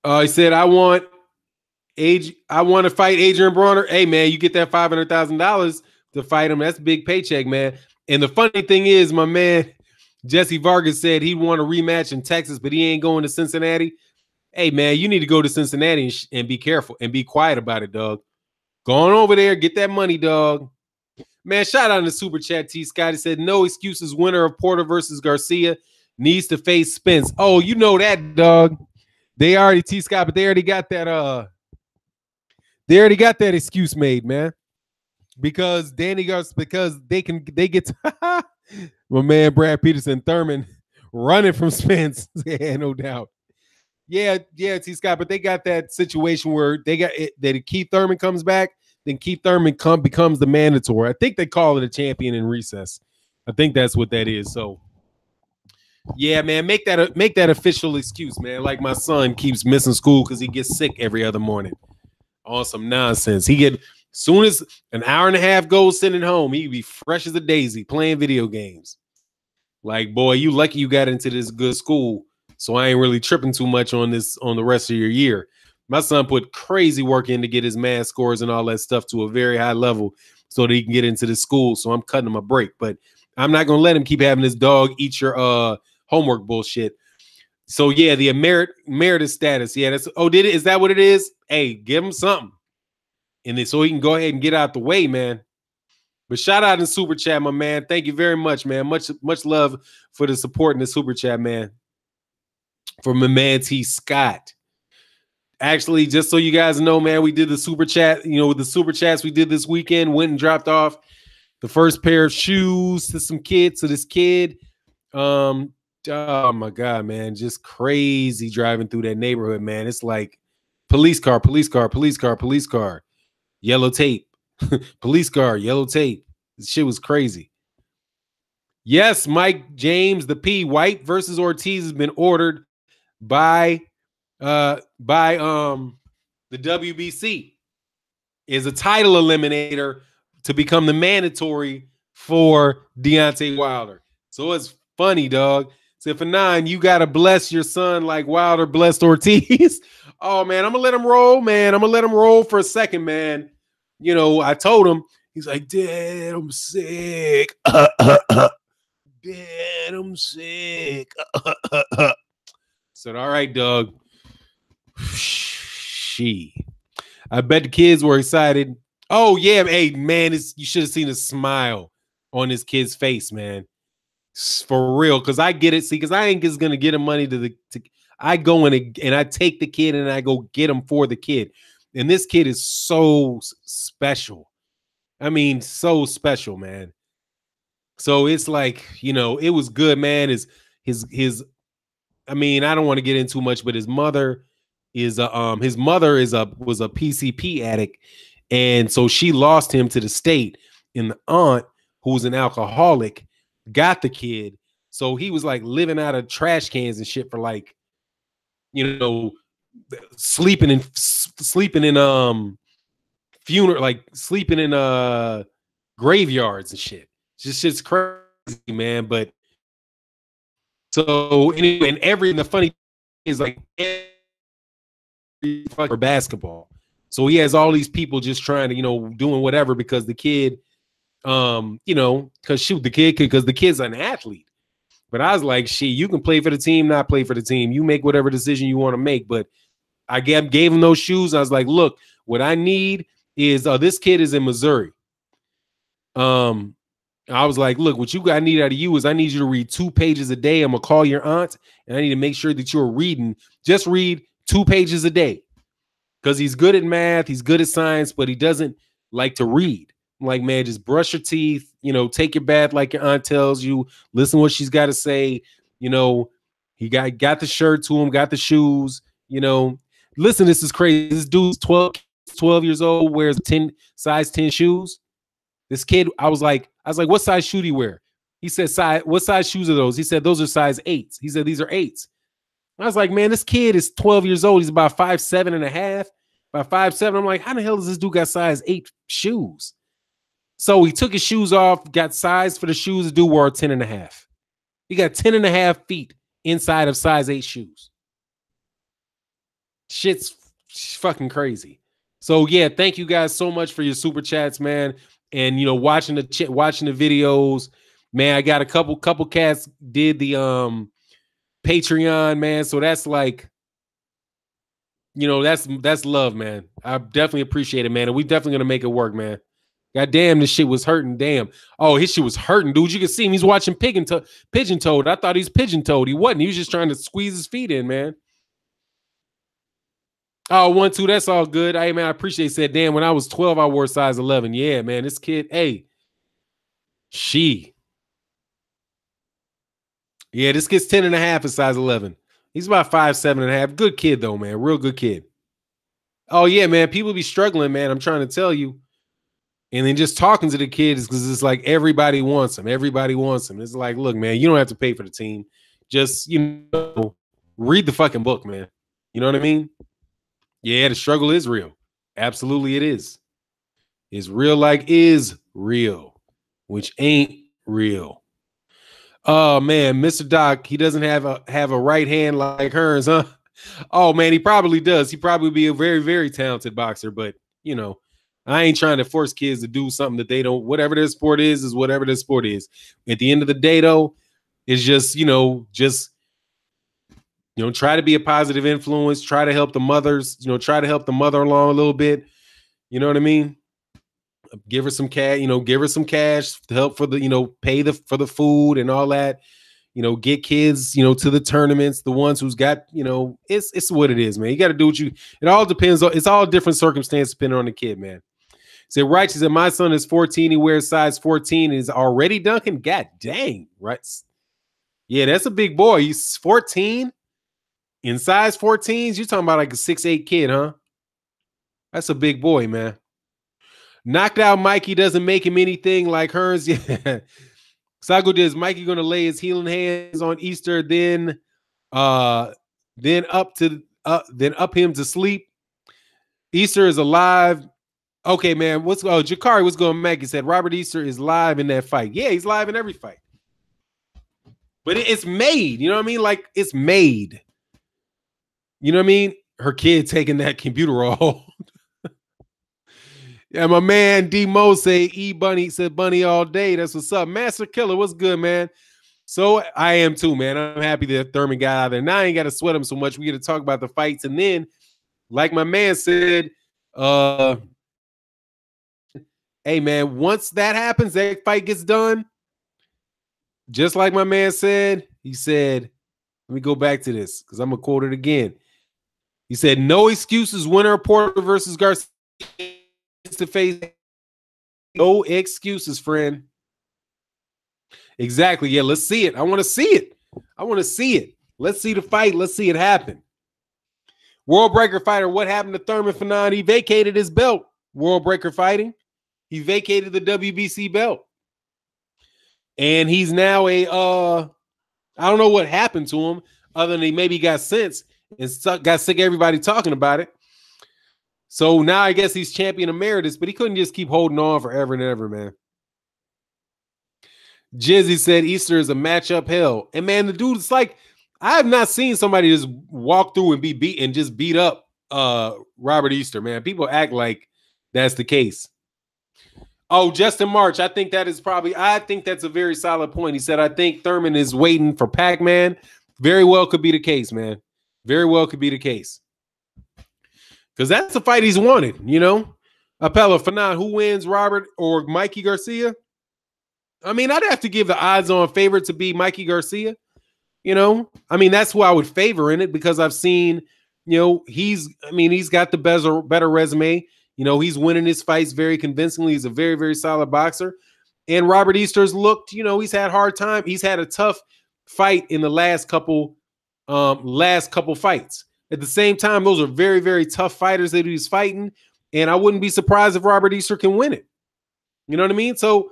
He said, I want to fight Adrien Broner. Hey, man, you get that $500,000 to fight him. That's a big paycheck, man. And the funny thing is, my man, Jesse Vargas said he'd want a rematch in Texas, but he ain't going to Cincinnati. Hey, man, you need to go to Cincinnati and be careful and be quiet about it, dog. Go on over there, get that money, dog. Man, shout out in the super chat, T. Scott. He said, no excuses, winner of Porter versus Garcia needs to face Spence. Oh, you know that, dog. They already, T. Scott, but they already got that, excuse made, man. Because Danny Garcia, because they get to, my man Brad Peterson, Thurman running from Spence. Yeah, no doubt. Yeah, T. Scott, but they got that situation where they got it, that if Keith Thurman comes back, then Keith Thurman becomes the mandatory. I think they call it a champion in recess. I think that's what that is. So, yeah, man, make that official excuse, man. Like my son keeps missing school because he gets sick every other morning. On some nonsense. He get soon as an hour and a half goes sitting home, he be fresh as a daisy playing video games. Like, boy, you lucky you got into this good school. So I ain't really tripping too much on the rest of your year. My son put crazy work in to get his math scores and all that stuff to a very high level so that he can get into the school. So I'm cutting him a break. But I'm not going to let him keep having his dog eat your homework bullshit. So, yeah, the emeritus status. Yeah, that's is that what it is? Hey, give him something. And then so he can go ahead and get out the way, man. But shout out in super chat, my man. Thank you very much, man. Much love for the support in the super chat, man. From my man T. Scott. Actually, just so you guys know, man, we did the super chat. You know, with the super chats we did this weekend, went and dropped off the first pair of shoes to some kids, to this kid. Oh my God, man, just crazy driving through that neighborhood, man. It's like police car, yellow tape, police car, yellow tape. This shit was crazy. Yes, Mike James, the P. White versus Ortiz has been ordered by the WBC. Is a title eliminator to become the mandatory for Deontay Wilder. So it's funny, dog. So for 9, you gotta bless your son like Wilder blessed Ortiz. Oh man, I'm gonna let him roll, man. I'm gonna let him roll for a second, man. You know, I told him, he's like, Dad, I'm sick. Dad, I'm sick. Said, all right, dog. I bet the kids were excited. Oh yeah, hey man, you should have seen a smile on this kid's face, man. For real, because I get it. See, because I ain't just gonna get him money I go in and I take the kid and I go get him for the kid. And this kid is so special. I mean, so special, man. So it's like, you know, it was good, man. His I mean, I don't want to get into much, but his mother was a PCP addict, and so she lost him to the state. And the aunt, who's an alcoholic, got the kid. So he was like living out of trash cans and shit for like, you know, sleeping in funeral, like sleeping in graveyards and shit. Just shit's crazy, man. But so anyway, and the funny thing is like for basketball. So he has all these people just trying to, you know, doing whatever because the kid, you know, because the kid's an athlete. But I was like, shit, you can play for the team, not play for the team. You make whatever decision you want to make. But I gave him those shoes. I was like, look, what I need is this kid is in Missouri. I was like, look, what I need out of you is I need you to read 2 pages a day. I'm gonna call your aunt, and I need to make sure that you're reading. Just read 2 pages a day, because he's good at math, he's good at science, but he doesn't like to read. I'm like, man, just brush your teeth, you know, take your bath like your aunt tells you, listen to what she's got to say. You know, he got the shirt to him, got the shoes, you know. Listen, this is crazy. This dude's 12 years old, wears size 10 shoes. This kid, I was like, what size shoe do you wear? He said, what size shoes are those? He said, those are size 8s. He said, these are 8s. I was like, man, this kid is 12 years old. He's about 5'7" and a half, about 5'7". I'm like, how the hell does this dude got size 8 shoes? So he took his shoes off, got size for the shoes. The dude wore 10 and a half. He got 10 and a half feet inside of size 8 shoes. Shit's fucking crazy. So yeah, thank you guys so much for your super chats, man. And you know, watching the videos, man. I got a couple cats did the Patreon, man. So that's like, you know, that's love, man. I definitely appreciate it, man. And we definitely gonna make it work, man. God damn, this shit was hurting. Damn. Oh, his shit was hurting, dude. You can see him. He's watching Pigeon Toed. I thought he's Pigeon Toed. He wasn't. He was just trying to squeeze his feet in, man. Oh, 1-2. That's all good. Hey, man, I appreciate it. Said, damn, when I was 12, I wore size 11. Yeah, man. This kid, hey. Yeah, this kid's 10 and a half is size 11. He's about 5'7" and a half. Good kid, though, man. Real good kid. Oh, yeah, man. People be struggling, man. I'm trying to tell you. And then just talking to the kids because it's like everybody wants him. Everybody wants him. It's like, look, man, you don't have to pay for the team. Just, you know, read the fucking book, man. You know what I mean? Yeah, the struggle is real. Absolutely it is. It's real like is real, which ain't real. Oh, man, Mr. Doc, he doesn't have a right hand like hers, huh? Oh, man, he probably does. He probably be a very, very talented boxer, but, you know, I ain't trying to force kids to do something that they don't, whatever their sport is whatever their sport is. At the end of the day, though, it's just, you know, try to be a positive influence, try to help the mothers, you know, try to help the mother along a little bit. You know what I mean? Give her some cash, you know, give her some cash to help for the, you know, pay for the food and all that. You know, get kids, you know, to the tournaments, the ones who's got, you know, it's what it is, man. You got to do what it all depends on, it's all different circumstances depending on the kid, man. Said, right, she said, my son is 14. He wears size 14 and is already dunking. God dang, right? Yeah, that's a big boy. He's 14 in size 14s. You're talking about like a 6'8" kid, huh? That's a big boy, man. Knocked out Mikey doesn't make him anything like hers. Yeah. Sago does Mikey gonna lay his healing hands on Easter, then up him to sleep. Easter is alive. Okay, man. Jakari, what's going on? Maggie said Robert Easter is live in that fight. Yeah, he's live in every fight. But it's made, you know what I mean? Like it's made. You know what I mean? Her kid taking that computer all. Yeah, my man D Mo say Bunny said Bunny all day. That's what's up. Master Killer, what's good, man? So I am too, man. I'm happy that Thurman got out of there. Now I ain't got to sweat him so much. We get to talk about the fights. And then, like my man said, hey man, once that happens, that fight gets done. Just like my man said, he said, let me go back to this because I'm gonna quote it again. He said, no excuses, winner Porter versus Garcia to face. No excuses, friend. Exactly. Yeah, let's see it. I want to see it. I want to see it. Let's see the fight. Let's see it happen. World Breaker Fighter, what happened to Thurman Vacates? He vacated his belt. World Breaker Fighting. He vacated the WBC belt. And he's now I don't know what happened to him other than he maybe got sense and got sick of everybody talking about it. So now I guess he's champion emeritus, but he couldn't just keep holding on forever and ever, man. Jizzy said Easter is a matchup hell. And man, the dude, it's like, I have not seen somebody just walk through and be beat and just beat up Robert Easter, man. People act like that's the case. Oh, Justin March, I think that's a very solid point. He said, I think Thurman is waiting for Pac-Man. Very well could be the case, man. Very well could be the case. Because that's the fight he's wanted, you know? Appella, Fanon, who wins, Robert or Mikey Garcia? I mean, I'd have to give the odds-on favorite to be Mikey Garcia, you know? I mean, that's who I would favor in it because I've seen, you know, he's got the better resume. You know, he's winning his fights very convincingly. He's a very, very solid boxer. And Robert Easter's looked, you know, he's had a hard time. He's had a tough fight in the last couple fights. At the same time, those are very, very tough fighters that he's fighting. And I wouldn't be surprised if Robert Easter can win it. You know what I mean? So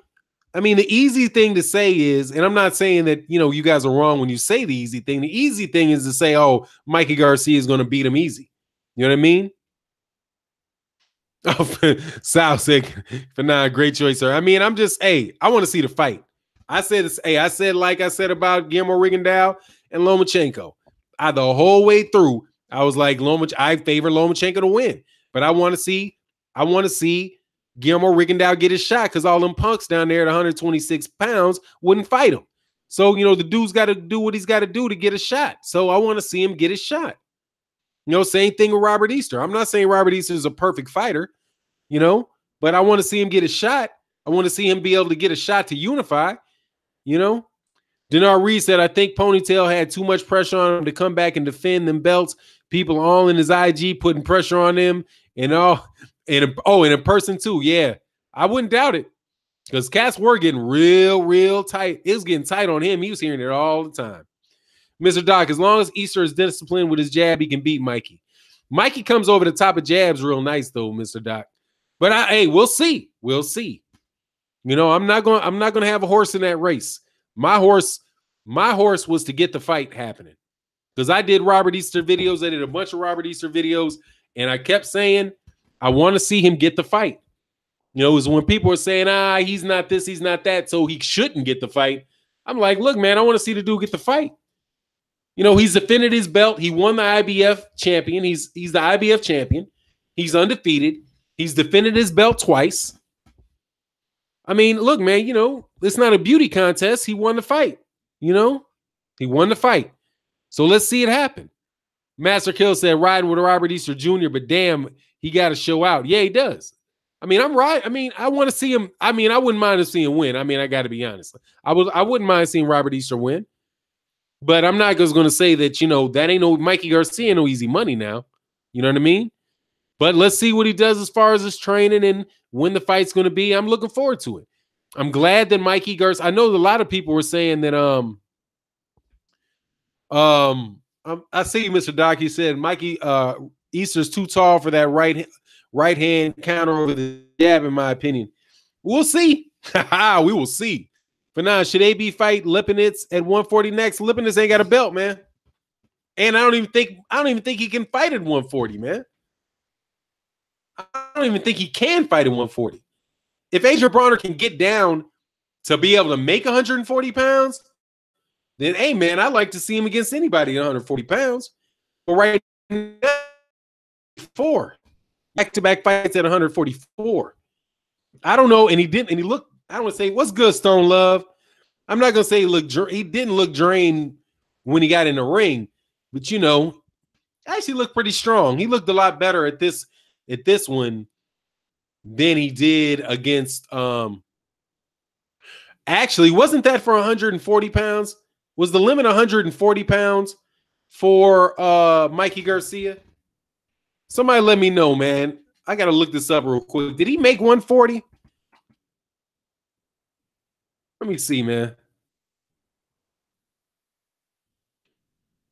I mean, the easy thing to say is, and I'm not saying that, you guys are wrong when you say the easy thing. The easy thing is to say, oh, Mikey Garcia is going to beat him easy. You know what I mean? Oh, Sal said, great choice, sir. I mean, I want to see the fight. I said like I said about Guillermo Rigondeaux and Lomachenko. The whole way through, I was like, I favor Lomachenko to win. But I want to see Guillermo Rigondeaux get his shot because all them punks down there at 126 pounds wouldn't fight him. So, the dude's got to do what he's got to do to get a shot. So I want to see him get his shot. Same thing with Robert Easter. I'm not saying Robert Easter is a perfect fighter, but I want to see him get a shot. I want to see him be able to get a shot to unify, Denar Reed said, I think Ponytail had too much pressure on him to come back and defend them belts. People all in his IG putting pressure on him and all. And in person too. Yeah, I wouldn't doubt it because cats were getting real tight. It was getting tight on him. He was hearing it all the time. Mr. Doc, as long as Easter is disciplined with his jab, he can beat Mikey. Mikey comes over the top of jabs real nice though, Mr. Doc. But we'll see. We'll see. I'm not going to have a horse in that race. My horse was to get the fight happening. Because I did Robert Easter videos. I did a bunch of Robert Easter videos. And I kept saying, I want to see him get the fight. It was when people were saying, he's not this, he's not that, so he shouldn't get the fight. I'm like, look, man, I want to see the dude get the fight. He's defended his belt. He won the IBF champion. He's the IBF champion. He's undefeated. He's defended his belt twice. I mean, look, man, it's not a beauty contest. He won the fight. He won the fight. So let's see it happen. Master Kill said riding with Robert Easter Jr., but damn, he got to show out. Yeah, he does. I mean, I'm right. I mean, I want to see him. I mean, I wouldn't mind seeing him win. I mean, I got to be honest. I wouldn't mind seeing Robert Easter win. But I'm not just going to say that, that ain't no Mikey Garcia, no easy money now. You know what I mean? But let's see what he does as far as his training and when the fight's going to be. I'm looking forward to it. I'm glad that Mikey Garcia, I know a lot of people were saying that, I see Mr. Doc, he said Mikey Easter's too tall for that right hand counter over the jab, in my opinion. We'll see. We will see. For now, should AB fight Lipinets at 140 next? Lipinets ain't got a belt, man. And I don't even think he can fight at 140, man. I don't even think he can fight at 140. If Adrien Broner can get down to be able to make 140 pounds, then, hey, man, I'd like to see him against anybody at 140 pounds. But right now, back-to-back fights at 144. I don't know, and he didn't, and he looked, I don't want to say, what's good, Stone Love? I'm not going to say he didn't look drained when he got in the ring, but, actually looked pretty strong. He looked a lot better at this one than he did against, actually, wasn't that for 140 pounds? Was the limit 140 pounds for Mikey Garcia? Somebody let me know, man. I got to look this up real quick. Did he make 140? Let me see, man.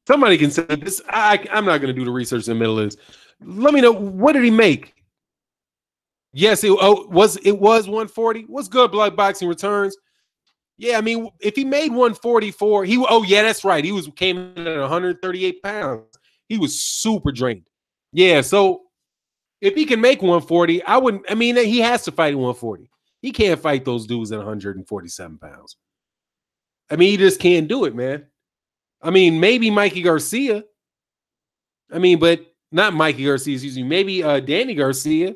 Somebody can say this. I'm not going to do the research in the middle of this. Let me know. What did he make? Yes, it was 140. What's good, Blood Boxing Returns? Yeah, I mean, if he made 144, that's right. He came in at 138 pounds. He was super drained. Yeah, so if he can make 140, he has to fight at 140. He can't fight those dudes at 147 pounds. I mean, he just can't do it, man. I mean, maybe Mikey Garcia. I mean, but not Mikey Garcia, excuse me. Maybe Danny Garcia.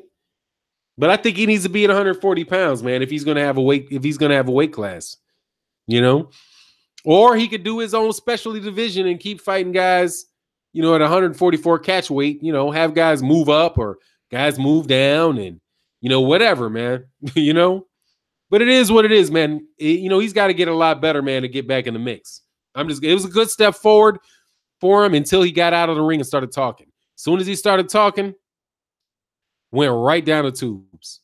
But I think he needs to be at 140 pounds, man, if he's gonna have a weight class. Or he could do his own specialty division and keep fighting guys, at 144 catch weight, have guys move up or guys move down and, whatever, man, but it is what it is, man. He's got to get a lot better, man, to get back in the mix. It was a good step forward for him until he got out of the ring and started talking. As soon as he started talking, went right down the tubes.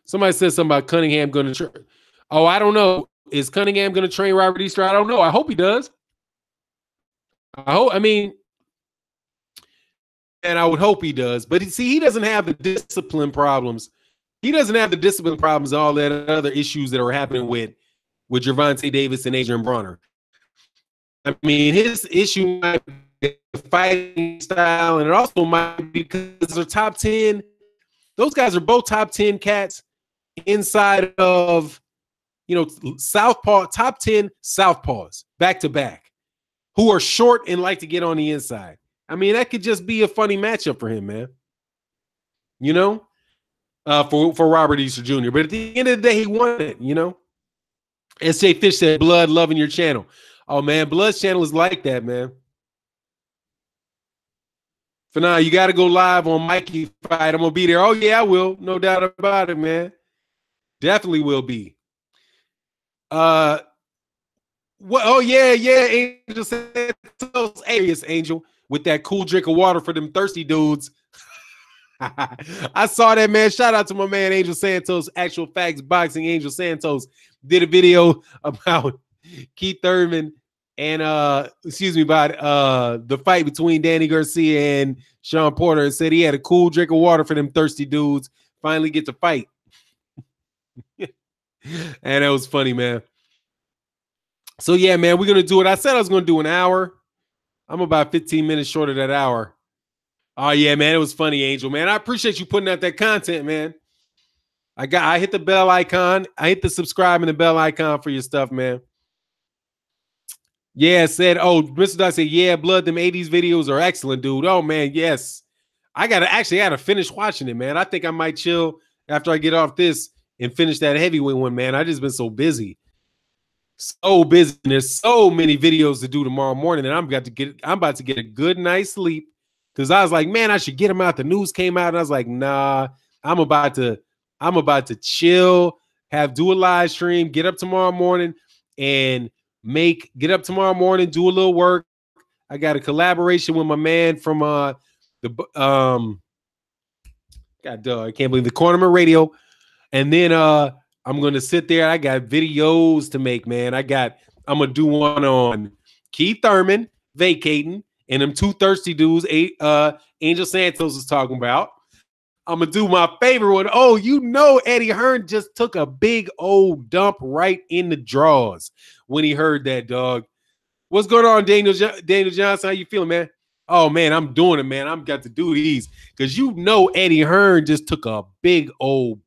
Somebody said something about Cunningham going to train. Oh, I don't know. Is Cunningham going to train Robert Easter? I don't know. I hope he does. And I would hope he does. But see, he doesn't have the discipline problems He doesn't have the discipline problems and all that other issues that are happening with Gervonta Davis and Adrien Broner. I mean, his issue might be the fighting style, and it also might be because they're top 10. Those guys are both top 10 cats inside of, southpaw, top 10 southpaws back to back, who are short and like to get on the inside. I mean, that could just be a funny matchup for him, man. For Robert Easter Jr. But at the end of the day, he won it, S.J. Fish said, Blood, loving your channel. Oh, man, Blood's channel is like that, man. For now, you got to go live on Mikey fight. I'm going to be there. Oh, yeah, I will. No doubt about it, man. Definitely will be. What? Oh, yeah. Angel Santos, alias Angel, with that cool drink of water for them thirsty dudes. I saw that, man. Shout out to my man Angel Santos, Actual Facts Boxing. Angel Santos did a video about Keith Thurman and about the fight between Danny Garcia and Sean Porter, and said he had a cool drink of water for them thirsty dudes finally get to fight. And that was funny, man. So yeah, man, we're gonna do it. I said I was gonna do an hour. I'm about 15 minutes short of that hour. Oh yeah, man, it was funny, Angel, man. I appreciate you putting out that content, man. I hit the bell icon. I hit the subscribe and the bell icon for your stuff, man. Yeah, said, oh, Mr. Doc said, yeah, Blood, them 80s videos are excellent, dude. Oh man, yes. I gotta finish watching it, man. I think I might chill after I get off this and finish that heavyweight one, man. I just been so busy. So busy. And there's so many videos to do tomorrow morning, and I'm about to get a good night's sleep. Because I was like, man, I should get them out. The news came out, and I was like, nah, I'm about to chill, do a live stream, get up tomorrow morning, and do a little work. I got a collaboration with my man from I can't believe the Cornerman Radio. And then I'm gonna sit there. I got videos to make, man. I'm gonna do one on Keith Thurman vacating and them two thirsty dudes Angel Santos is talking about. I'm gonna do my favorite one. Oh, Eddie Hearn just took a big old dump right in the drawers when he heard that, dog. What's going on, Daniel Johnson? How you feeling, man? Oh man, I'm doing it, man. I've got to do these because Eddie Hearn just took a big old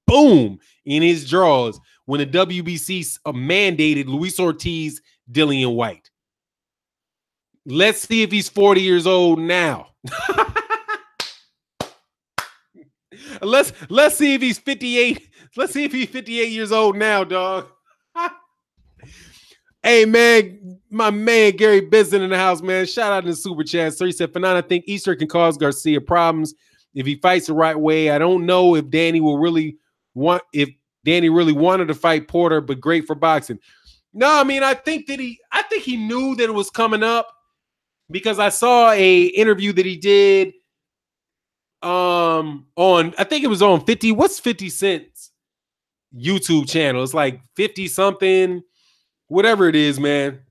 boom in his drawers when the WBC mandated Luis Ortiz, Dillian White. Let's see if he's 40 years old now. Let's see if he's 58. Let's see if he's 58 years old now, dog. Hey, man, my man Gary Benson in the house, man. Shout out in the super chat. So he said, Fernand, I think Easter can cause Garcia problems if he fights the right way. I don't know if Danny wanted to fight Porter, but great for boxing. No, I mean, I think he knew that it was coming up because I saw a interview that he did I think it was on 50. What's 50 Cent's YouTube channel? It's like 50 something, whatever it is, man.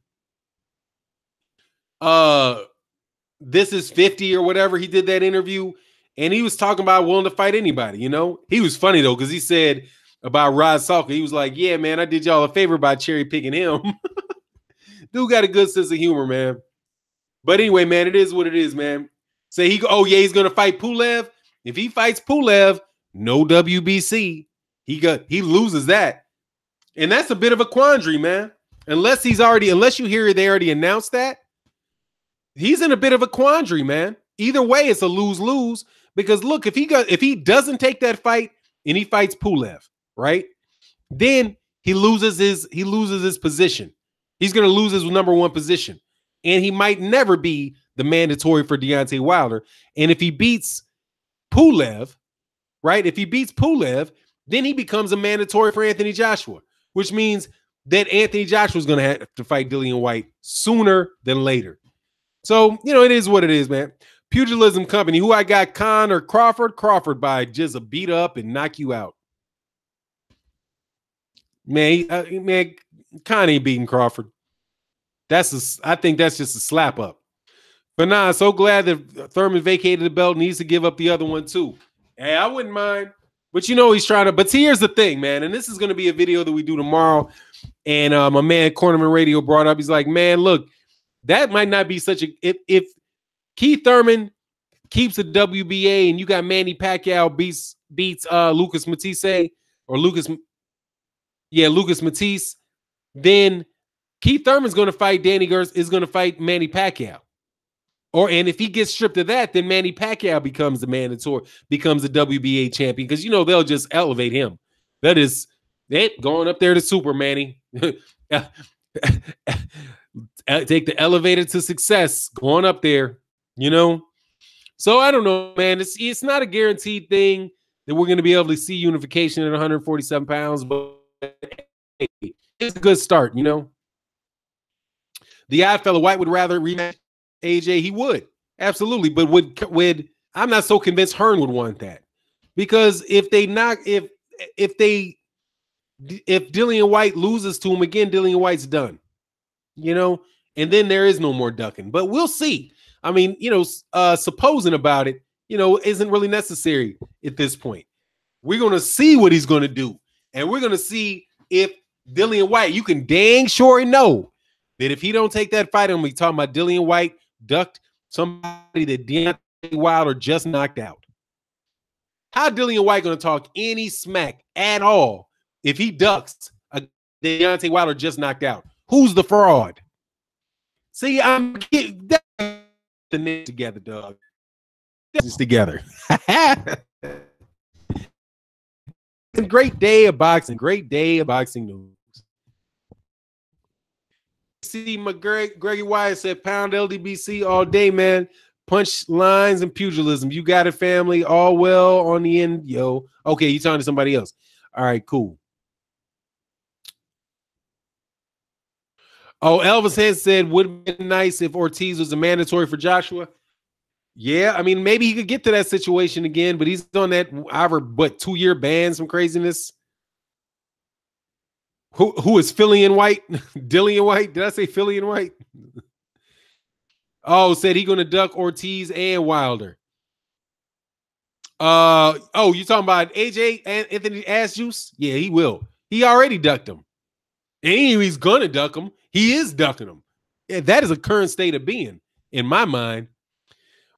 This is 50 or whatever. He did that interview and he was talking about willing to fight anybody, He was funny though, because he said about Rod Salka, he was like, yeah, man, I did y'all a favor by cherry picking him. Dude got a good sense of humor, man. But anyway, man, it is what it is, man. Say he's gonna fight Pulev. If he fights Pulev, no WBC. He loses that. And that's a bit of a quandary, man. Unless you hear they already announced that, he's in a bit of a quandary, man. Either way, it's a lose-lose. Because look, if he doesn't take that fight and he fights Pulev, right? Then he loses his position. He's gonna lose his number one position. And he might never be the mandatory for Deontay Wilder. And if he beats Pulev, right? If he beats Pulev, then he becomes a mandatory for Anthony Joshua, which means that Anthony Joshua is going to have to fight Dillian White sooner than later. So, it is what it is, man. Pugilism Company, who I got, Khan or Crawford? Crawford by just a beat up and knock you out. Man, Khan ain't beating Crawford. I think that's just a slap up. But nah, I'm so glad that Thurman vacated the belt, needs to give up the other one too. Hey, I wouldn't mind. But you know he's trying to. But here's the thing, man, and this is going to be a video that we do tomorrow. And my man Cornerman Radio brought up. He's like, man, look, that might not be such a if Keith Thurman keeps a WBA and you got Manny Pacquiao beats Lucas Matisse or Lucas Matisse, then Keith Thurman's going to fight is going to fight Manny Pacquiao. And if he gets stripped of that, then Manny Pacquiao becomes the mandatory, becomes the WBA champion because you know they'll just elevate him. That is it, going up there to Super Manny. Take the elevator to success, going up there, you know. So I don't know, man. It's not a guaranteed thing that we're going to be able to see unification at 147 pounds, but it's a good start, you know. The odd fellow White would rather rematch AJ. He would, absolutely, but would I'm not so convinced Hearn would want that, because if Dillian White loses to him again, Dillian White's done, you know, and then there is no more ducking. But we'll see. I mean, you know, supposing about it, you know, isn't really necessary at this point. We're going to see what he's going to do. And we're going to see if Dillian White, you can dang sure know that if he don't take that fight, and we talking about Dillian White ducked somebody that Deontay Wilder just knocked out. How Dillian White going to talk any smack at all if he ducks a Deontay Wilder just knocked out? Who's the fraud? See, I'm the name together, dog. This together. Great day of boxing. Great day of boxing news. See, Greggy Wyatt said, pound LDBC all day, man. Punch lines and pugilism. You got it, family. All well on the end, yo. Okay, you talking to somebody else. All right, cool. Oh, Elvis Hayes said, would have been nice if Ortiz was a mandatory for Joshua. Yeah, I mean, maybe he could get to that situation again, but he's on that 2-year ban, some craziness. Who is Dillian White? Dillian White? Did I say Dillian White? Oh, said he gonna duck Ortiz and Wilder. Oh, you talking about AJ and Anthony Ass Juice? Yeah, he will. He already ducked him. And he's gonna duck him. He is ducking him. Yeah, that is a current state of being, in my mind.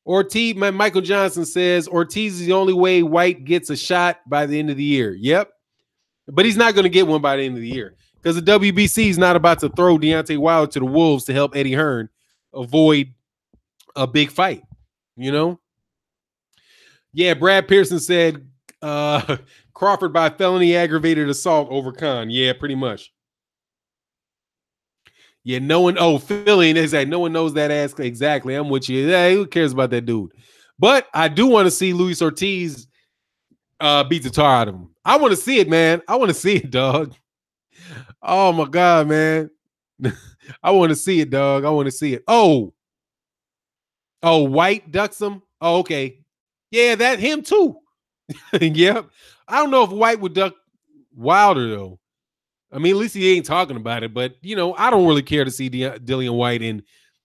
Ortiz, Michael Johnson says Ortiz is the only way White gets a shot by the end of the year. Yep. But he's not going to get one by the end of the year because the WBC is not about to throw Deontay Wilder to the wolves to help Eddie Hearn avoid a big fight, you know? Yeah, Brad Pearson said Crawford by felony aggravated assault over Khan. Yeah, pretty much. Yeah, no one. Oh, Philly, is like no one knows that ass exactly. I'm with you. Yeah, who cares about that dude? But I do want to see Luis Ortiz beat the tar out of him. I want to see it, man. I want to see it, dog. Oh my God, man. I want to see it, dog. I want to see it. Oh, White ducks him. Oh, okay. Yeah, that him too. Yep. I don't know if White would duck Wilder though. I mean, at least he ain't talking about it. But you know, I don't really care to see Dillian White and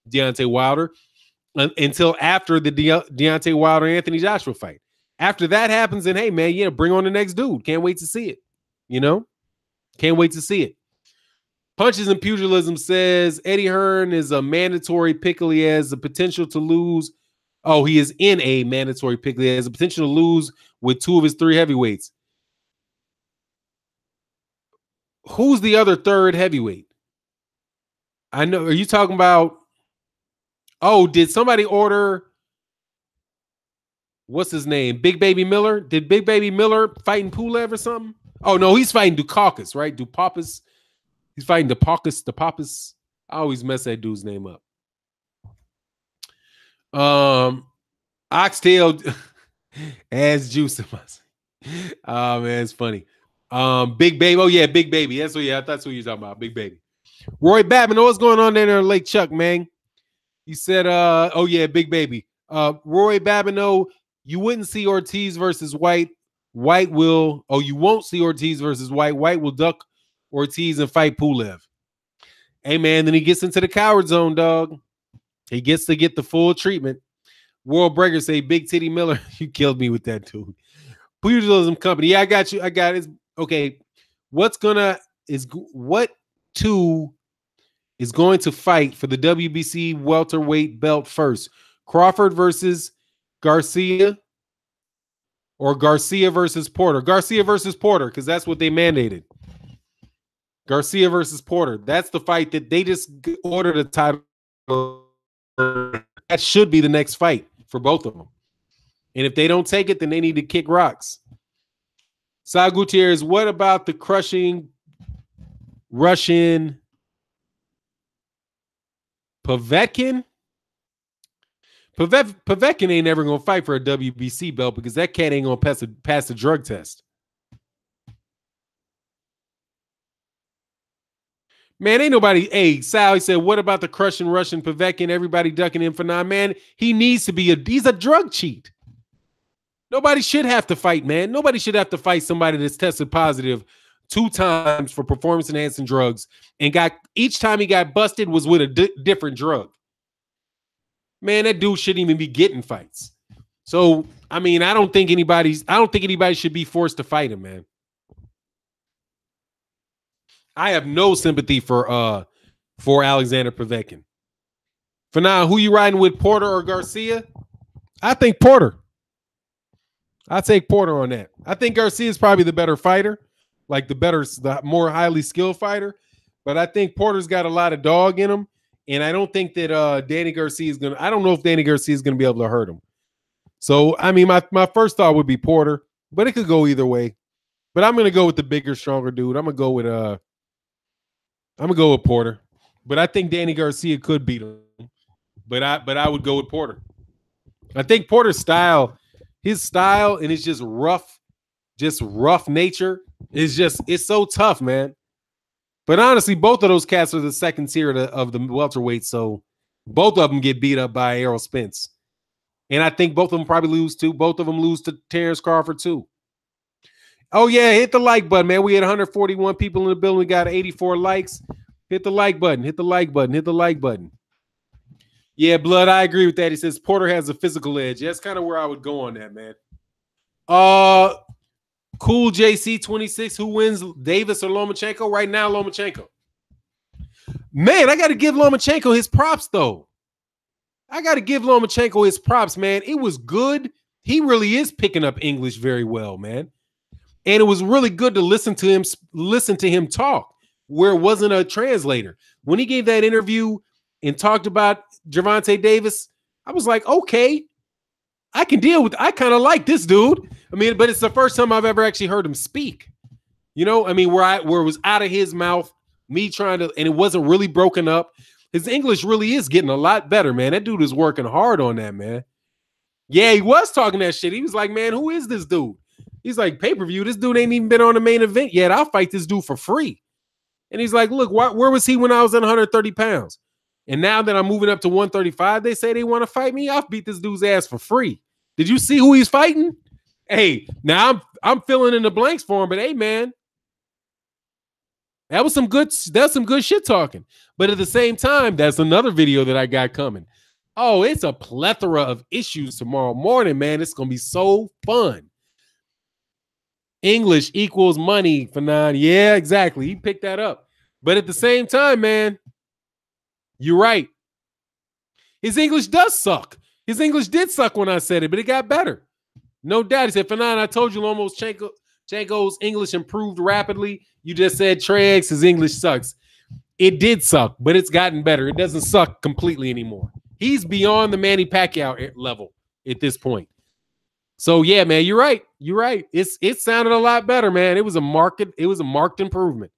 Deontay Wilder until after the Deontay Wilder Anthony Joshua fight. After that happens, and hey, man, yeah, bring on the next dude. Can't wait to see it. You know, can't wait to see it. Punches and Pugilism says Eddie Hearn is a mandatory pickle. He has the potential to lose. Oh, he is in a mandatory pickle. He has the potential to lose with 2 of his 3 heavyweights. Who's the other 3rd heavyweight? I know. Are you talking about? Oh, did somebody order? What's his name? Big Baby Miller? Did Big Baby Miller fighting Pulev or something? Oh, no, he's fighting Dukakis, right? Dupapis. He's fighting Dupapis. I always mess that dude's name up. Oxtail as juice. Oh, man, it's funny. Big Baby. Oh, yeah, Big Baby. That's what, yeah, that's what you're talking about. Big Baby. Roy Babin, what's going on there in Lake Chuck, man? He said, oh, yeah, Big Baby. Roy Babineau, you wouldn't see Ortiz versus White. White will, you won't see Ortiz versus White. White will duck Ortiz and fight Pulev. Hey, man, then he gets into the coward zone, dog. He gets to get the full treatment. World Breaker say, Big Titty Miller, you killed me with that, dude. Pugilism company. Yeah, I got you. I got it. Okay. What two is going to fight for the WBC welterweight belt first? Crawford versus Garcia or Garcia versus Porter? Garcia versus Porter, because that's what they mandated. Garcia versus Porter. That's the fight that they just ordered a title. That should be the next fight for both of them. And if they don't take it, then they need to kick rocks. Sal Gutierrez, what about the crushing Russian Povetkin? Povetkin ain't never going to fight for a WBC belt because that cat ain't going to pass the drug test. Man, ain't nobody. Hey, Sal, he said, what about the crushing Russian Povetkin? Everybody ducking him for 9. Man, he needs to be he's a drug cheat. Nobody should have to fight, man. Nobody should have to fight somebody that's tested positive 2 times for performance-enhancing drugs and each time he got busted was with a different drug. Man, that dude shouldn't even be getting fights. So, I mean, I don't think anybody should be forced to fight him, man. I have no sympathy for Alexander Povetkin. For now, who you riding with, Porter or Garcia? I think Porter. I'll take Porter on that. I think Garcia is probably the better fighter, like the more highly skilled fighter. But I think Porter's got a lot of dog in him, and I don't think that Danny Garcia is gonna. I don't know if Danny Garcia is gonna be able to hurt him. So I mean, my first thought would be Porter, but it could go either way. But I'm gonna go with the bigger, stronger dude. I'm gonna go with Porter. But I think Danny Garcia could beat him. But I would go with Porter. I think Porter's style. His style and it's just rough nature it's so tough, man. But honestly, both of those cats are the second tier of the welterweight, so both of them get beat up by Errol Spence. And I think both of them probably lose too. Both of them lose to Terrence Crawford too. Oh yeah, hit the like button, man. We had 141 people in the building. We got 84 likes. Hit the like button. Hit the like button. Hit the like button. Yeah, Blood, I agree with that. He says Porter has a physical edge. That's kind of where I would go on that, man. Cool JC26, who wins, Davis or Lomachenko? Right now, Lomachenko. Man, I got to give Lomachenko his props, though. I got to give Lomachenko his props, man. It was good. He really is picking up English very well, man. And it was really good to listen to him talk where it wasn't a translator. When he gave that interview and talked about Gervonta Davis, I was like, okay, I can deal with. I kind of like this dude. I mean, but it's the first time I've ever actually heard him speak. You know, I mean, where it was out of his mouth, me trying to, and it wasn't really broken up. His English really is getting a lot better, man. That dude is working hard on that, man. Yeah, he was talking that shit. He was like, man, who is this dude? He's like, pay-per-view. This dude ain't even been on the main event yet. I'll fight this dude for free. And he's like, look, where was he when I was at 130 pounds? And now that I'm moving up to 135, they say they want to fight me. I'll beat this dude's ass for free. Did you see who he's fighting? Hey, now I'm filling in the blanks for him, but hey, man, that's some good shit talking. But at the same time, that's another video that I got coming. Oh, it's a plethora of issues tomorrow morning, man. It's gonna be so fun. English equals money for 9. Yeah, exactly. He picked that up. But at the same time, man, you're right. His English does suck. His English did suck when I said it, but it got better. No doubt. He said, Fanon, I told you Lomachenko's English improved rapidly. You just said Trey X's English sucks. It did suck, but it's gotten better. It doesn't suck completely anymore. He's beyond the Manny Pacquiao level at this point. So yeah, man, you're right. You're right. It sounded a lot better, man. It was a marked improvement.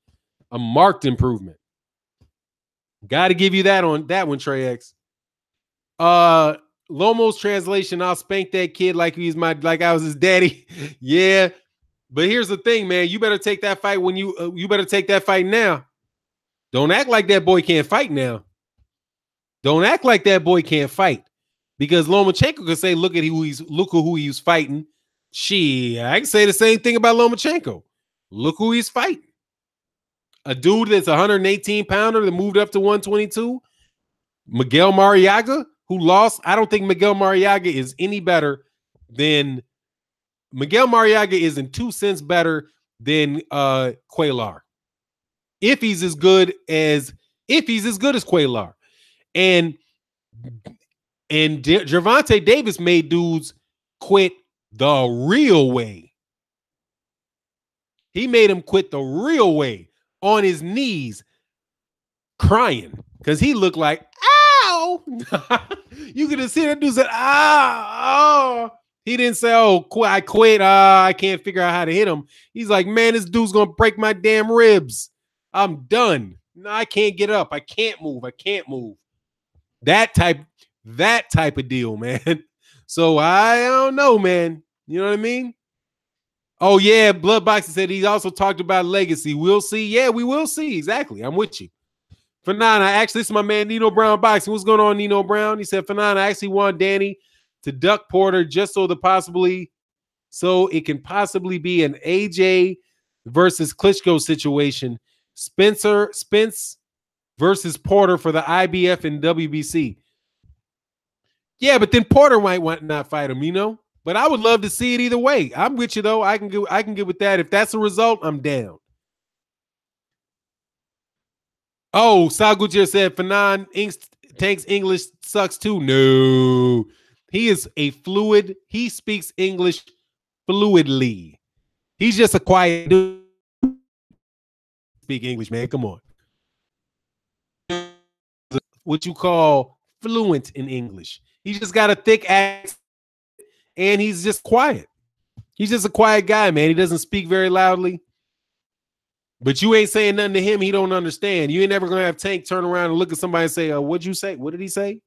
A marked improvement. Got to give you that on that one, Trey X. Lomo's translation, I'll spank that kid like I was his daddy. Yeah. But here's the thing, man. You better take that fight when you better take that fight now. Don't act like that boy can't fight now. Don't act like that boy can't fight. Because Lomachenko could say, look at who he's fighting. I can say the same thing about Lomachenko. Look who he's fighting. A dude that's 118 pounder that moved up to 122. Miguel Mariaga, who lost. I don't think Miguel Mariaga is any better than Miguel Mariaga isn't 2 cents better than Cuellar. If he's as good as Cuellar. And Gervonta Davis made dudes quit the real way. He made him quit the real way on his knees, crying because he looked like, ow. You could have seen that dude said, oh. He didn't say, oh, I quit. I can't figure out how to hit him. He's like, man, this dude's going to break my damn ribs. I'm done. No, I can't get up. I can't move. I can't move. That type of deal, man. So I don't know, man. You know what I mean? Oh, yeah. Bloodboxing said he also talked about legacy. We'll see. Yeah, we will see. Exactly. I'm with you. Fanon, this is my man Nino Brown Boxing. What's going on, Nino Brown? He said, Fanon, I actually want Danny to duck Porter just so it can possibly be an AJ versus Klitschko situation. Spence versus Porter for the IBF and WBC. Yeah, but then Porter might not fight him, you know? But I would love to see it either way. I'm with you, though. I can get with that. If that's the result, I'm down. Oh, Sal Gutierrez said, Fanon Tank's English sucks too. No. He is a fluid. He speaks English fluidly. He's just a quiet dude. Speak English, man. Come on. What you call fluent in English. He just got a thick accent and he's just quiet. He's just a quiet guy, man. He doesn't speak very loudly. But you ain't saying nothing to him. He don't understand. You ain't never going to have Tank turn around and look at somebody and say, what'd you say? What did he say?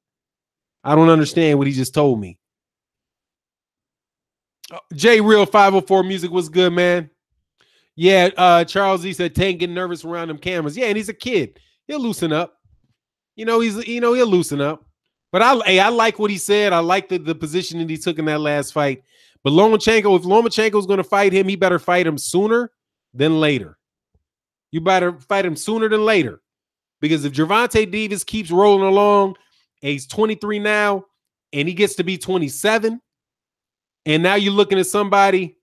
I don't understand what he just told me. J Real 504 Music was good, man. Yeah, Charles E said Tank getting nervous around them cameras. Yeah, and he's a kid. He'll loosen up. He'll loosen up. But I like what he said. I like the position that he took in that last fight. But if Lomachenko's going to fight him, he better fight him sooner than later. You better fight him sooner than later. Because if Gervonta Davis keeps rolling along, and he's 23 now, and he gets to be 27, and now you're looking at somebody.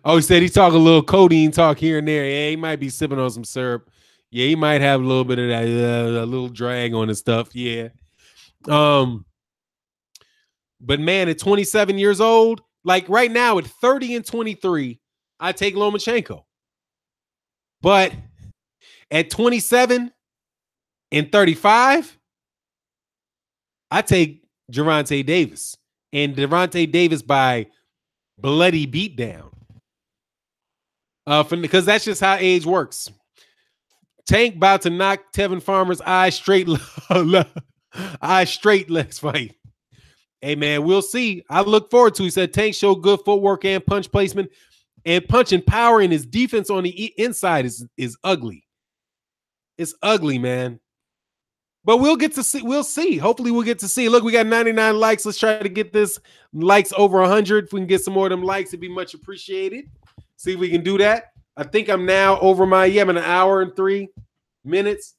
Oh, he said he talk a little codeine talk here and there. Yeah, he might be sipping on some syrup. Yeah, he might have a little bit of that, a little drag on his stuff. Yeah. But man, at 27 years old, like right now at 30 and 23, I take Lomachenko. But at 27 and 35, I take Gervonta Davis. And Gervonta Davis by bloody beatdown. Because that's just how age works. Tank about to knock Tevin Farmer's eye straight next fight. Hey, man, we'll see. I look forward to it. He said Tank showed good footwork and punch placement and punching power, and his defense on the inside is ugly. It's ugly, man. But we'll get to see. We'll see. Hopefully we'll get to see. Look, we got 99 likes. Let's try to get this likes over 100. If we can get some more of them likes, it'd be much appreciated. See if we can do that. I think I'm now over I'm in an hour and 3 minutes.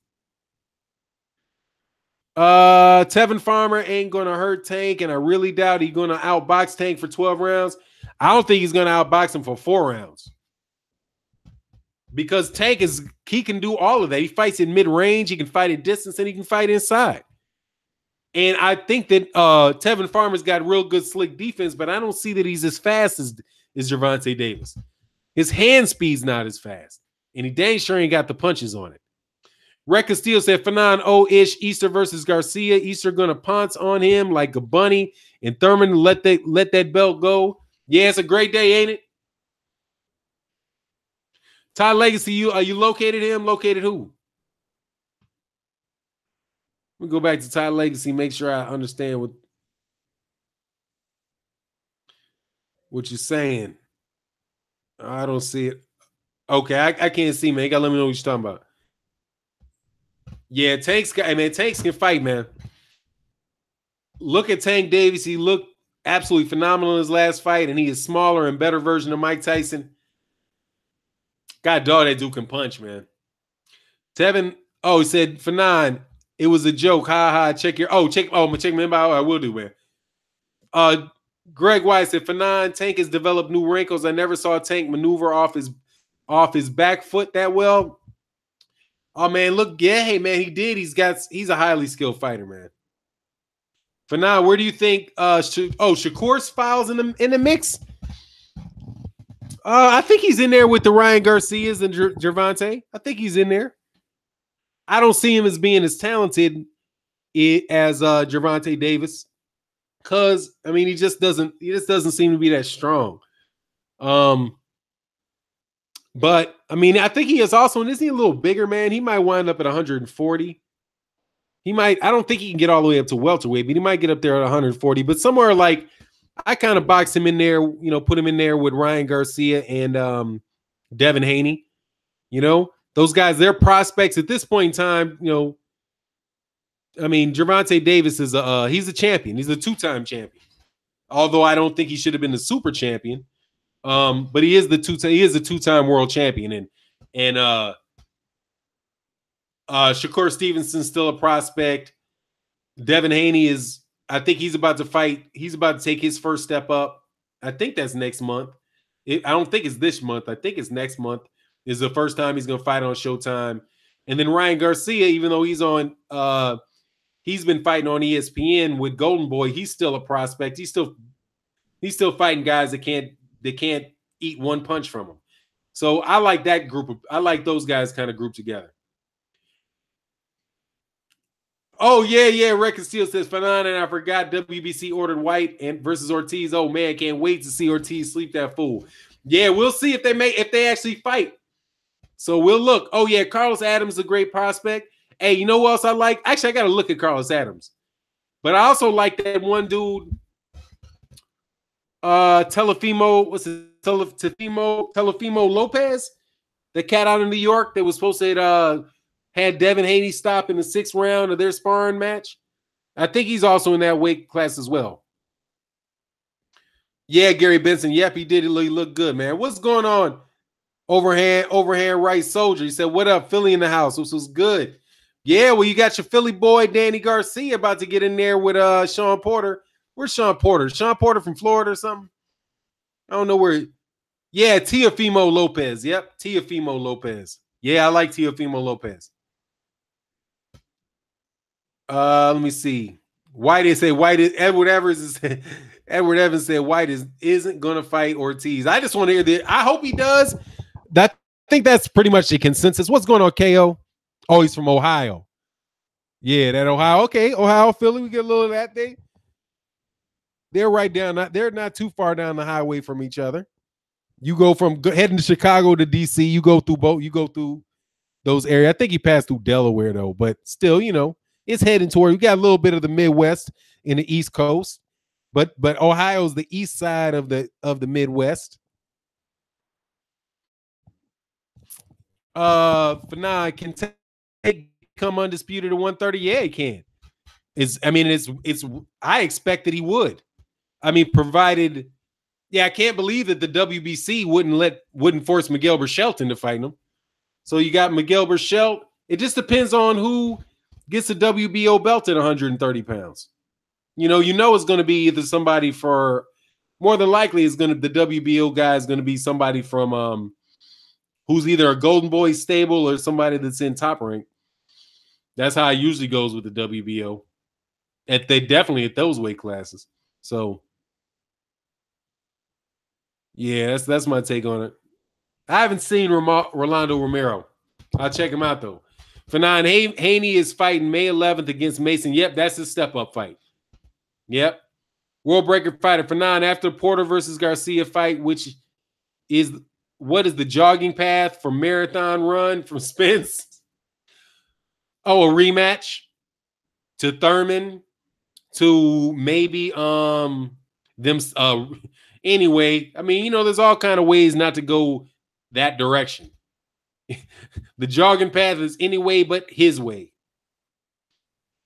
Tevin Farmer ain't going to hurt Tank, and I really doubt he's going to outbox Tank for 12 rounds. I don't think he's going to outbox him for 4 rounds. Because Tank he can do all of that. He fights in mid-range, he can fight at distance, and he can fight inside. And I think that Tevin Farmer's got real good slick defense, but I don't see that he's as fast as Gervonta Davis. His hand speed's not as fast. And he dang sure ain't got the punches on it. Rec Castillo said, Fanon ish Easter versus Garcia. Easter gonna pounce on him like a bunny, and Thurman let that belt go. Yeah, it's a great day, ain't it? Ty Legacy, you located him? Located who? Let me go back to Ty Legacy, make sure I understand what you're saying. I don't see it. Okay, I can't see, man. You gotta let me know what you're talking about. Yeah, Tanks can fight, man. Look at Tank Davis. He looked absolutely phenomenal in his last fight, and he is smaller and better version of Mike Tyson. God dog, that dude can punch, man. Tevin, he said, Fanon, it was a joke. Ha ha. I'm gonna check my inbox. I will do, man. Greg White said, Fanon, Tank has developed new wrinkles. I never saw Tank maneuver off his back foot that well. Oh man, look, yeah, hey man, he did. He's a highly skilled fighter, man. Fanon, where do you think Shakur's files in the mix? I think he's in there with the Ryan Garcias and Gervonta. I think he's in there. I don't see him as being as talented as Gervonta Davis. Cause I mean he just doesn't seem to be that strong. But I mean, I think he is also, and isn't he a little bigger, man? He might wind up at 140. He might, I don't think he can get all the way up to welterweight, but he might get up there at 140. But somewhere like, I kind of box him in there, you know, put him in there with Ryan Garcia and Devin Haney. You know, those guys, they're prospects at this point in time. You know, I mean, Gervonta Davis is he's a champion. He's a two-time champion. Although I don't think he should have been the super champion. But he is a two-time world champion, and Shakur Stevenson's still a prospect. Devin Haney is, I think he's about to fight. He's about to take his first step up. I think that's next month. I don't think it's this month. I think it's next month is the first time he's going to fight on Showtime. And then Ryan Garcia, even though he's been fighting on ESPN with Golden Boy, he's still a prospect. He's still fighting guys that can't eat one punch from him. So I like that group. I like those guys kind of grouped together. Oh, yeah. Record Steel says, Fanon, and I forgot WBC ordered White and versus Ortiz. Oh, man, can't wait to see Ortiz sleep that fool. Yeah, we'll see if they actually fight. So we'll look. Oh, yeah, Carlos Adams is a great prospect. Hey, you know who else I like? Actually, I got to look at Carlos Adams. But I also like that one dude, Telefimo Lopez, the cat out in New York that was supposed to had Devin Haney stop in the 6th round of their sparring match. I think he's also in that weight class as well. Yeah, Gary Benson. Yep, he did. He looked good, man. What's going on? Overhand right soldier. He said, what up, Philly in the house? This was good. Yeah, well, you got your Philly boy, Danny Garcia, about to get in there with Sean Porter. Where's Sean Porter? Sean Porter from Florida or something? I don't know where. Yeah, Teofimo Lopez. Yep, Teofimo Lopez. Yeah, I like Teofimo Lopez. Let me see. Edward Evans said White isn't gonna fight Ortiz. I just want to hear that. I hope he does. I think that's pretty much the consensus. What's going on, KO? Oh, he's from Ohio. Yeah, that Ohio. Okay, Ohio, Philly. We get a little of that thing. They're right down. They're not too far down the highway from each other. You go from heading to Chicago to DC. You go through both. You go through those areas. I think he passed through Delaware though, but still, you know, it's heading toward. We got a little bit of the Midwest in the East Coast, but Ohio's the east side of the Midwest. Fanon, can Tank come undisputed at 130? Yeah, he can. I expect that he would. I mean, provided, yeah, I can't believe that the WBC wouldn't force Miguel Berchelt to fight him. So you got Miguel Berchelt. It just depends on who gets the WBO belt at 130 pounds. You know it's going to be either somebody for, more than likely the WBO guy is going to be somebody from who's either a Golden Boy stable or somebody that's in Top Rank. That's how it usually goes with the WBO. They definitely at those weight classes. So yeah, that's my take on it. I haven't seen Rolando Romero. I'll check him out though. Fanon, Haney is fighting May 11th against Mason. Yep, that's his step-up fight. Yep. World Breaker fighter. Fanon, after Porter versus Garcia fight, what is the jogging path for marathon run from Spence? Oh, a rematch to Thurman, to maybe them anyway. I mean, there's all kind of ways not to go that direction. The jogging path is any way but his way.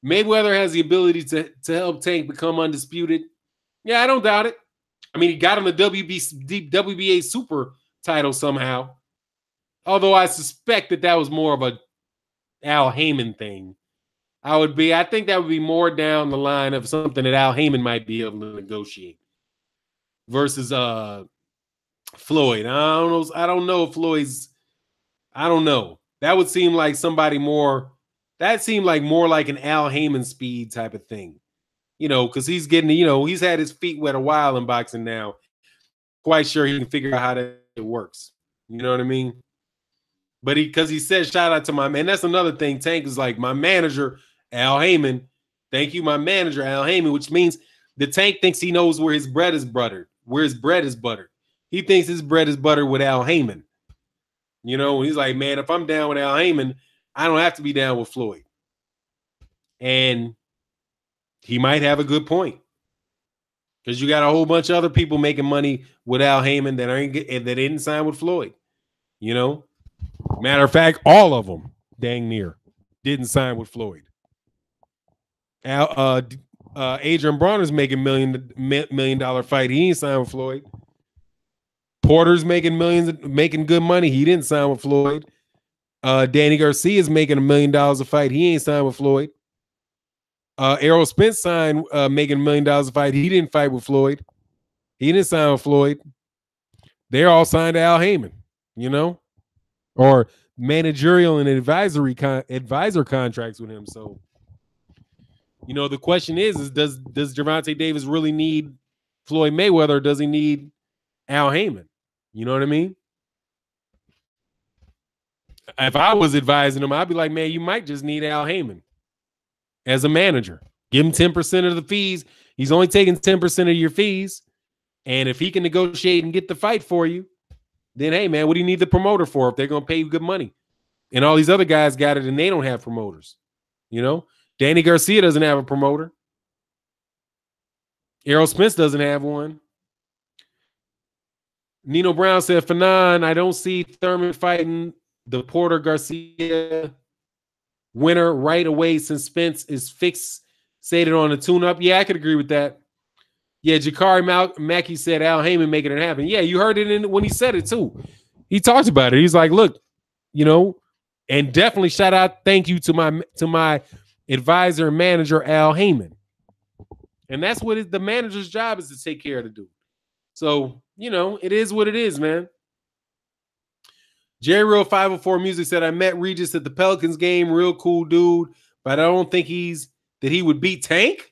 Mayweather has the ability to help Tank become undisputed. Yeah, I don't doubt it. I mean, he got him the WBA super title somehow. Although I suspect that was more of a Al Heyman thing. I think that would be more down the line of something that Al Heyman might be able to negotiate versus Floyd. I don't know if Floyd's, I don't know. That would seem like somebody more, that seemed like more like an Al Heyman speed type of thing. You know, because he's getting, you know, he's had his feet wet a while in boxing now. Quite sure he can figure out how that works. You know what I mean? But because he said, shout out to my man. That's another thing. Tank is like, my manager, Al Heyman. Thank you, my manager, Al Heyman, which means the Tank thinks he knows where his bread is buttered, where his bread is buttered. He thinks his bread is buttered with Al Heyman. You know, he's like, man, if I'm down with Al Heyman, I don't have to be down with Floyd. And he might have a good point. Because you got a whole bunch of other people making money with Al Heyman that didn't sign with Floyd. You know? Matter of fact, all of them, dang near, didn't sign with Floyd. Adrien Broner's making million dollar fight. He ain't signed with Floyd. Porter's making millions, making good money. He didn't sign with Floyd. Danny Garcia's making $1 million a fight. He ain't signed with Floyd. Errol Spence signed making $1 million a fight. He didn't fight with Floyd. He didn't sign with Floyd. They're all signed to Al Heyman, you know, or managerial and advisor contracts with him. So, you know, the question is does Gervonta Davis really need Floyd Mayweather, or does he need Al Heyman? You know what I mean? If I was advising him, I'd be like, man, you might just need Al Heyman as a manager. Give him 10% of the fees. He's only taking 10% of your fees. And if he can negotiate and get the fight for you, then, hey, man, what do you need the promoter for if they're going to pay you good money? And all these other guys got it and they don't have promoters. You know, Danny Garcia doesn't have a promoter. Errol Spence doesn't have one. Nino Brown said, Fanon, I don't see Thurman fighting the Porter Garcia winner right away since Spence is fixated on the tune-up. Yeah, I could agree with that. Yeah, Jakari Mackey said Al Heyman making it happen. Yeah, you heard it when he said it too. He talked about it. He's like, look, you know, and definitely shout out, thank you to my advisor and manager, Al Heyman. And that's what the manager's job is, to take care of the dude. So, you know, it is what it is, man. Jerry Real 504 Music said, I met Regis at the Pelicans game. Real cool dude, but I don't think that he would beat Tank.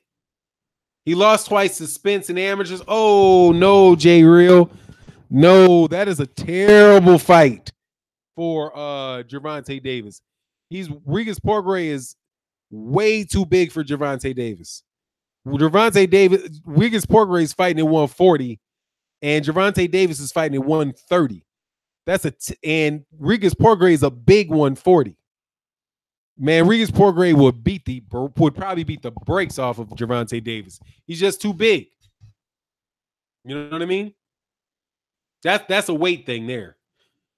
He lost twice to Spence and amateurs. Oh, no, J Real. No, that is a terrible fight for Gervonta Davis. Regis Porgray is way too big for Gervonta Davis. Regis Porgray is fighting at 140, and Gervonta Davis is fighting at 130. And Regis Porgray is a big 140. Man, Regis Porgray would probably beat the brakes off of Gervonta Davis. He's just too big. You know what I mean? That's a weight thing there.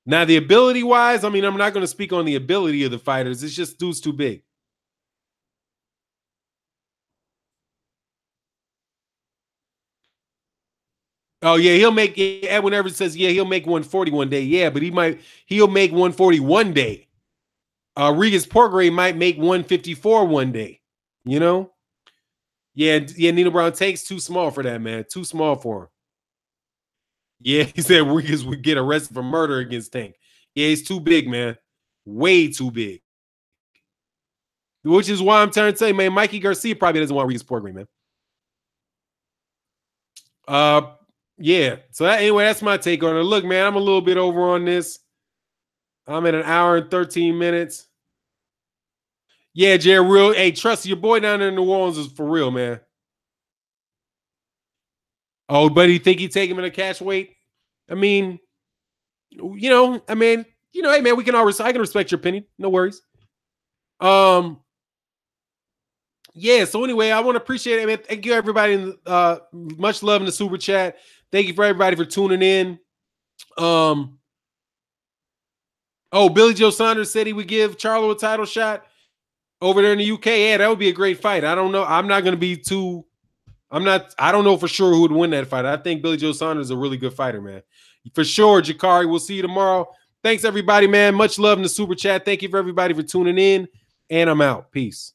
Now, the ability-wise, I mean, I'm not going to speak on the ability of the fighters. It's just dude's too big. Oh, yeah, Edwin Everett says, yeah, he'll make 140 one day. Yeah, but he'll make 140 one day. Regis Porgray might make 154 one day. You know? Yeah, Nino Brown Tank's too small for that, man. Too small for him. Yeah, he said Regis would get arrested for murder against Tank. Yeah, he's too big, man. Way too big. Which is why I'm trying to say, man, Mikey Garcia probably doesn't want Regis Porgray, man. Yeah. So anyway, that's my take on it. Look, man, I'm a little bit over on this. I'm at 1 hour and 13 minutes. Yeah, Jerry, real. Hey, trust your boy down there in New Orleans is for real, man. Oh, but you think he'd take him in a catch weight? I mean, hey, man, I can respect your opinion. No worries. Yeah, so anyway, I want to appreciate it, man. Thank you, everybody. Much love in the super chat. Thank you for everybody for tuning in. Oh, Billy Joe Saunders said he would give Charlo a title shot over there in the UK. Yeah, that would be a great fight. I don't know. I don't know for sure who would win that fight. I think Billy Joe Saunders is a really good fighter, man. For sure, Jakari. We'll see you tomorrow. Thanks, everybody, man. Much love in the super chat. Thank you for everybody for tuning in. And I'm out. Peace.